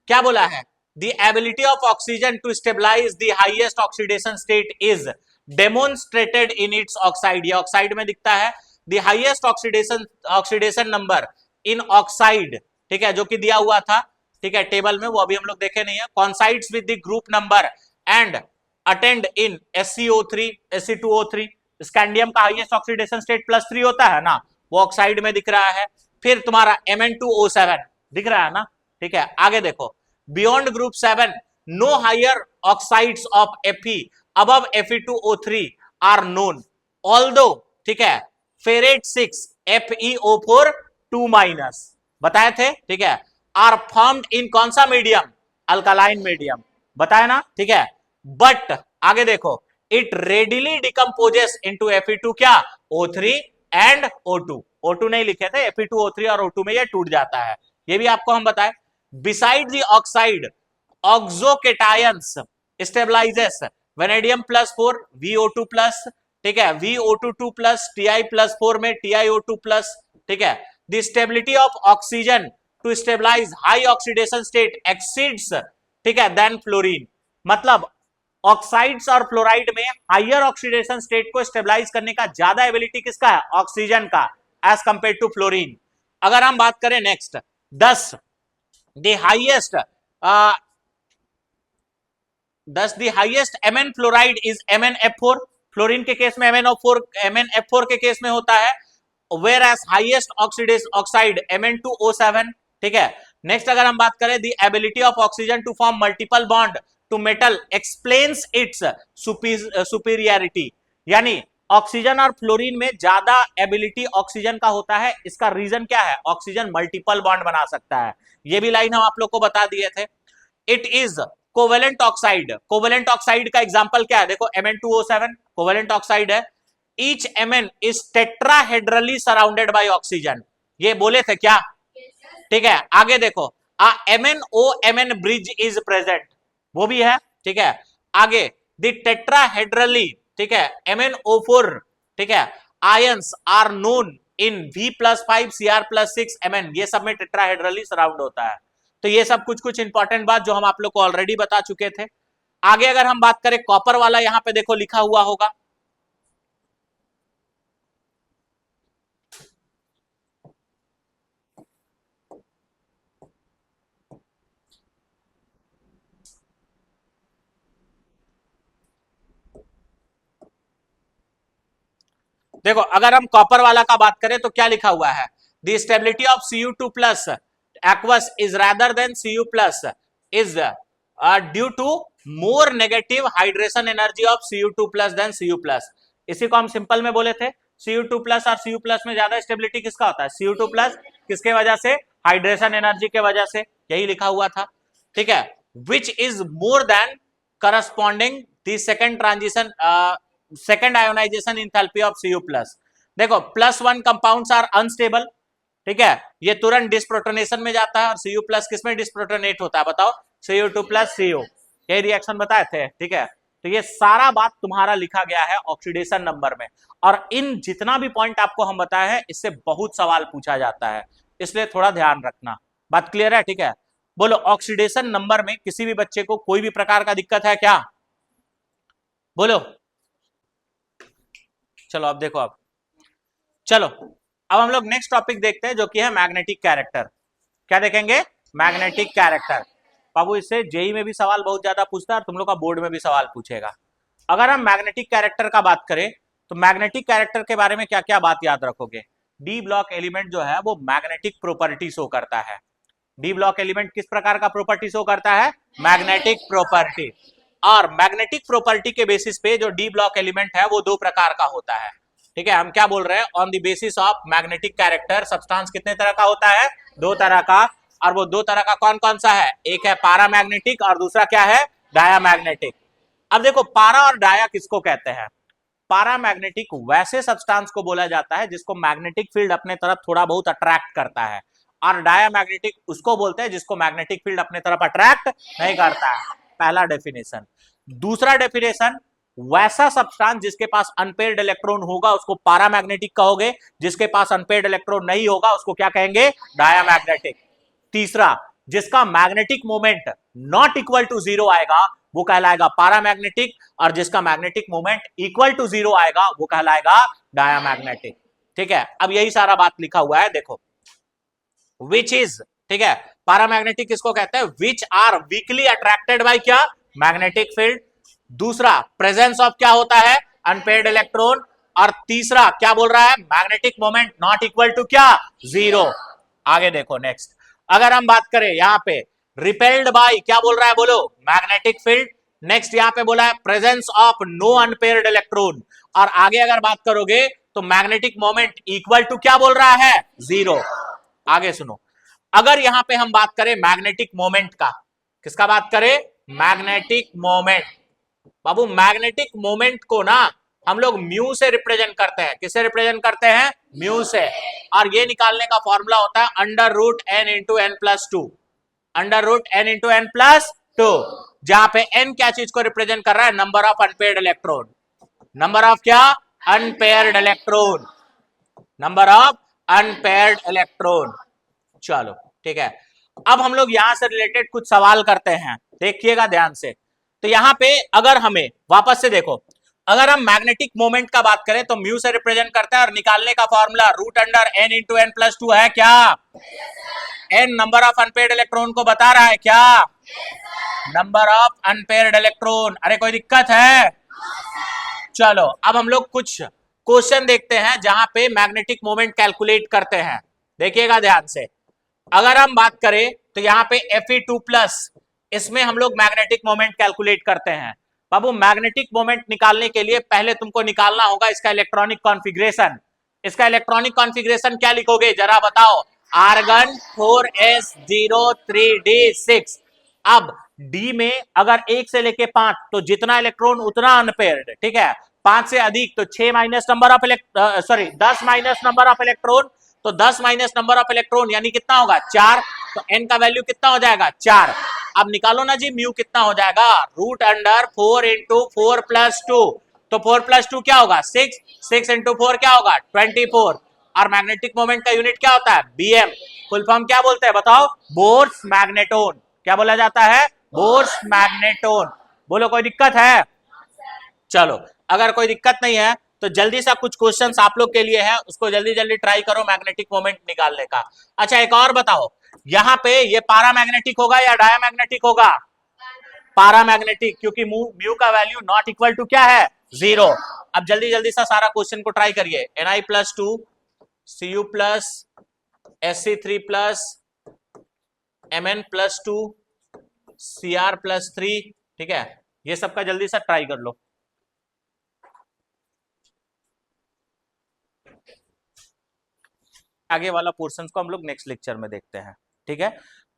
क्या बोला है, the ability of oxygen to stabilise the highest oxidation state is demonstrated in its oxide, ये ऑक्साइड में दिखता है, the highest oxidation number in oxide, ठीक है, जो कि दिया हुआ था, ठीक है, टेबल में, वो अभी हम लोग देखे नहीं है, coincides with the group number and attend in SCO3 Sc2O3, scandium का हाईएस्ट ऑक्सीडेशन स्टेट +3 होता है ना, वो ऑक्साइड में दिख रहा है। फिर तुम्हारा Mn2O7 दिख रहा है ना, ठीक है। आगे देखो beyond group 7 no higher oxides of Fe above Fe2O3 are known, although, ठीक है, फेरेट 6 FeO4 2 माइनस बताए थे, ठीक है, आर फॉर्म्ड इन कौन सा मीडियम, अल्कालाइन मीडियम, बताया ना, ठीक है। बट आगे देखो it readily decomposes into Fe2 क्या, O3 एंड O2 नहीं लिखे थे, Fe2O3 और O2 में ये टूट जाता है, ये भी आपको हम बताए। Beside the oxide oxocations stabilises vanadium +4 VO2+, ठीक है, VO2+ Ti+4 में TiO2+, ठीक है। The stability of oxygen to stabilise high oxidation state exceeds, ठीक है, देन फ्लोरीन, मतलब ऑक्साइड्स और फ्लोराइड में हाइयर ऑक्सीडेशन स्टेट को स्टेबलाइज करने का ज्यादा एबिलिटी किसका है, ऑक्सीजन का, एज कंपेयर टू फ्लोरीन। अगर हम बात करें next 10 the highest Mn fluoride is MnF4, fluorine के केस में MnF4 के केस में होता है, where as highest oxide Mn2O7, ठीक है। नेक्स्ट अगर हम बात करें the ability of oxygen to form multiple bond to metal explains its superiority, यानी ऑक्सीजन और फ्लोरीन में ज्यादा एबिलिटी ऑक्सीजन का होता है। इसका रीजन क्या है? ऑक्सीजन मल्टीपल बॉन्ड बना सकता है। ये भी लाइन हम आप लोग को बता दिए थे। It is covalent oxide. Covalent oxide का एग्जांपल क्या है? देखो Mn2O7 कोवेलेंट ऑक्साइड है। Each Mn is tetrahedrally surrounded by oxygen. ये बोले थे क्या? ठीक है, आगे देखो MnO-Mn ब्रिज इज प्रेजेंट, वो भी है। ठीक है, आगे द टेट्राहेड्रली, ठीक है, MnO4, ठीक है, ions are known in V+5 Cr+6 Mn, ये सब में टेट्राहेड्रली सराउंड होता है। तो ये सब कुछ कुछ इंपॉर्टेंट बात जो हम आप लोग को ऑलरेडी बता चुके थे। आगे अगर हम बात करें कॉपर वाला, यहां पे देखो लिखा हुआ होगा, देखो अगर हम कॉपर वाला का बात करें तो क्या लिखा हुआ है? The stability of Cu2 plus aqueous is rather than Cu plus is due to more negative hydration energy of Cu2 plus than Cu plus। इसी को हम सिंपल में बोले थे, Cu2 प्लस और Cu प्लस में ज्यादा स्टेबिलिटी किसका होता है? Cu2 plus. किसके वजह से? हाइड्रेशन एनर्जी के वजह से, यही लिखा हुआ था। ठीक है, which is more than corresponding the second transition second ionization enthalpy of Cu plus. देखो +1 कंपाउंड्स आर अनस्टेबल, ठीक है, ये तुरंत डिस्प्रोटोनेशन में जाता है। और Cu प्लस किसमें डिस्प्रोटोनेट होता है? बताओ, Cu2 प्लस Cu, यही रिएक्शन बताए थे। ठीक है, तो ये सारा बात तुम्हारा लिखा गया है ऑक्सीडेशन नंबर में। और इन जितना भी पॉइंट आपको हम बताए हैं, इससे बहुत सवाल पूछा जाता है, इसलिए थोड़ा ध्यान रखना। बात क्लियर है? ठीक है, बोलो ऑक्सीडेशन नंबर में किसी भी बच्चे को कोई भी प्रकार का दिक्कत है क्या? बोलो। चलो अब देखो, अब चलो अब हम लोग नेक्स्ट टॉपिक देखते हैं जो कि है मैग्नेटिक कैरेक्टर। क्या देखेंगे? Magnetic character. बाबू इससे जेई में भी सवाल बहुत ज्यादा पूछता है और तुम लोग का बोर्ड में भी सवाल पूछेगा। अगर हम मैग्नेटिक कैरेक्टर का बात करें तो मैग्नेटिक कैरेक्टर के बारे में क्या क्या बात याद रखोगे? डी ब्लॉक एलिमेंट जो है वो मैग्नेटिक प्रॉपर्टी शो करता है। डी ब्लॉक एलिमेंट किस प्रकार का प्रॉपर्टी शो करता है? Magnetic property. और मैग्नेटिक प्रॉपर्टी के बेसिस पे जो डी ब्लॉक एलिमेंट है वो दो प्रकार का होता है। ठीक है, हम क्या बोल रहे हैं? On the basis of magnetic character substance कितने तरह का होता है? दो तरह का। और वो दो तरह का कौन कौन सा है? एक है पारामैग्नेटिक और दूसरा क्या है? डायामैग्नेटिक। अब देखो पारा और डाया किसको कहते हैं? पारामैग्नेटिक वैसे सब्सटेंस को बोला जाता है जिसको मैग्नेटिक फील्ड अपने तरफ थोड़ा बहुत अट्रैक्ट करता है, और डायामैग्नेटिक उसको बोलते हैं जिसको मैग्नेटिक फील्ड अपने तरफ अट्रैक्ट नहीं करता है। पहला डेफिनेशन। दूसरा डेफिनेशन, वैसा सब्सटेंस जिसके पास अनपेयर्ड इलेक्ट्रॉन होगा उसको पारामैग्नेटिक कहोगे, जिसके पास अनपेयर्ड इलेक्ट्रॉन नहीं होगा उसको क्या कहेंगे? डायामैग्नेटिक। तीसरा, जिसका magnetic moment not equal to 0 आएगा वो कहलाएगा पारामैग्नेटिक, और जिसका मैग्नेटिक मोमेंट इक्वल टू 0 आएगा वो कहलाएगा डायामैग्नेटिक। ठीक है, अब यही सारा बात लिखा हुआ है, देखो विच इज, ठीक है, पारामैग्नेटिक किसको कहते हैं? Which are weakly attracted by क्या? Magnetic field. दूसरा, प्रेजेंस ऑफ क्या होता है? Unpaired electron. और तीसरा क्या बोल रहा है? Magnetic moment not equal to क्या? 0। आगे देखो नेक्स्ट, अगर हम बात करें यहां पे रिपेल्ड बाय, क्या बोल रहा है? बोलो, मैग्नेटिक फील्ड। नेक्स्ट यहां पे बोला है presence of no unpaired electron. और आगे अगर बात करोगे तो मैग्नेटिक मोमेंट इक्वल टू क्या बोल रहा है? 0। आगे सुनो, अगर यहां पे हम बात करें मैग्नेटिक मोमेंट का, किसका बात करें? Magnetic moment. बाबू मैग्नेटिक मोमेंट को ना हम लोग म्यू से रिप्रेजेंट करते हैं। किससे रिप्रेजेंट करते हैं? म्यू से। और ये निकालने का फॉर्मूला होता है √n into n plus 2, √n into n plus 2, जहां पे n क्या चीज को रिप्रेजेंट कर रहा है? Number of unpaired electron. Number of क्या? Unpaired electron. Number of unpaired electron. चलो ठीक है, अब हम लोग यहां से रिलेटेड कुछ सवाल करते हैं, देखिएगा ध्यान से। तो यहां पे अगर हमें वापस से देखो, अगर हम मैग्नेटिक मोमेंट का बात करें तो म्यू से रिप्रेजेंट करता है, और निकालने का formula √n into n plus 2 है क्या? n number of unpaired electron को बता रहा है क्या? Number of unpaired electron. अरे कोई दिक्कत है? चलो अब हम लोग कुछ क्वेश्चन देखते हैं जहां पे मैग्नेटिक मोमेंट कैलकुलेट करते हैं, देखिएगा ध्यान से। अगर हम बात करें तो यहां पे Fe2 प्लस इसमें हम लोग मैग्नेटिक मोमेंट कैलकुलेट करते हैं। बाबू मैग्नेटिक मोमेंट निकालने के लिए पहले तुमको निकालना होगा इसका इलेक्ट्रॉनिक कॉन्फ़िगरेशन। इसका इलेक्ट्रॉनिक कॉन्फ़िगरेशन क्या लिखोगे जरा बताओ? Argon 4s03d6। अब डी में अगर 1 से लेके 5 तो जितना इलेक्ट्रॉन उतना अनपेयर्ड, ठीक है। 5 से अधिक तो 6 minus number of 10 minus number of electron, तो 10 माइनस नंबर ऑफ इलेक्ट्रॉन यानी कितना होगा? 4। तो एन का वैल्यू कितना हो जाएगा? 4। अब निकालो ना जी म्यू कितना हो जाएगा? रूट अंडर 4 इंटू 4 प्लस 2, तो 4 प्लस 2 क्या होगा? 6। 6 इंटू 4 क्या होगा? 24। और मैग्नेटिक मोमेंट का यूनिट क्या होता है? बीएम। फुल फॉर्म क्या बोलते हैं बताओ? Bourse magneton. क्या बोला जाता है? Bourse magneton. बोलो कोई दिक्कत है? चलो अगर कोई दिक्कत नहीं है तो जल्दी सा कुछ क्वेश्चंस आप लोग के लिए है, उसको जल्दी जल्दी ट्राई करो मैग्नेटिक मोमेंट निकालने का। अच्छा एक और बताओ, यहां पे ये पारामैग्नेटिक होगा या डायामैग्नेटिक होगा? पारामैग्नेटिक, क्योंकि म्यू का वैल्यू नॉट इक्वल टू क्या है? 0। अब जल्दी जल्दी सा सारा क्वेश्चन को ट्राई करिए। Ni+2 Cu plus Sc3 Mn+2 Cr+3, ठीक है। ये सबका जल्दी सा ट्राई कर लो। आगे वाला पोर्शन को हम लोग नेक्स्ट लेक्चर में देखते हैं, ठीक है।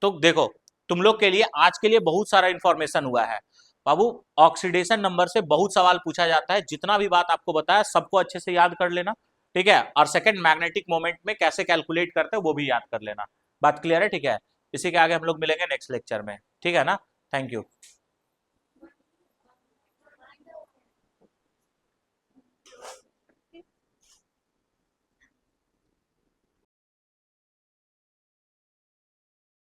तो देखो तुम लोग के लिए आज के लिए बहुत सारा इंफॉर्मेशन हुआ है बाबू। ऑक्सीडेशन नंबर से बहुत सवाल पूछा जाता है, जितना भी बात आपको बताया सबको अच्छे से याद कर लेना, ठीक है। और सेकंड मैग्नेटिक मोमेंट में कैसे कैलकुलेट करते हैं वो भी याद कर लेना। बात क्लियर है? ठीक है। इसी के आगे हम लोग मिलेंगे नेक्स्ट लेक्चर में, ठीक है ना। Thank you.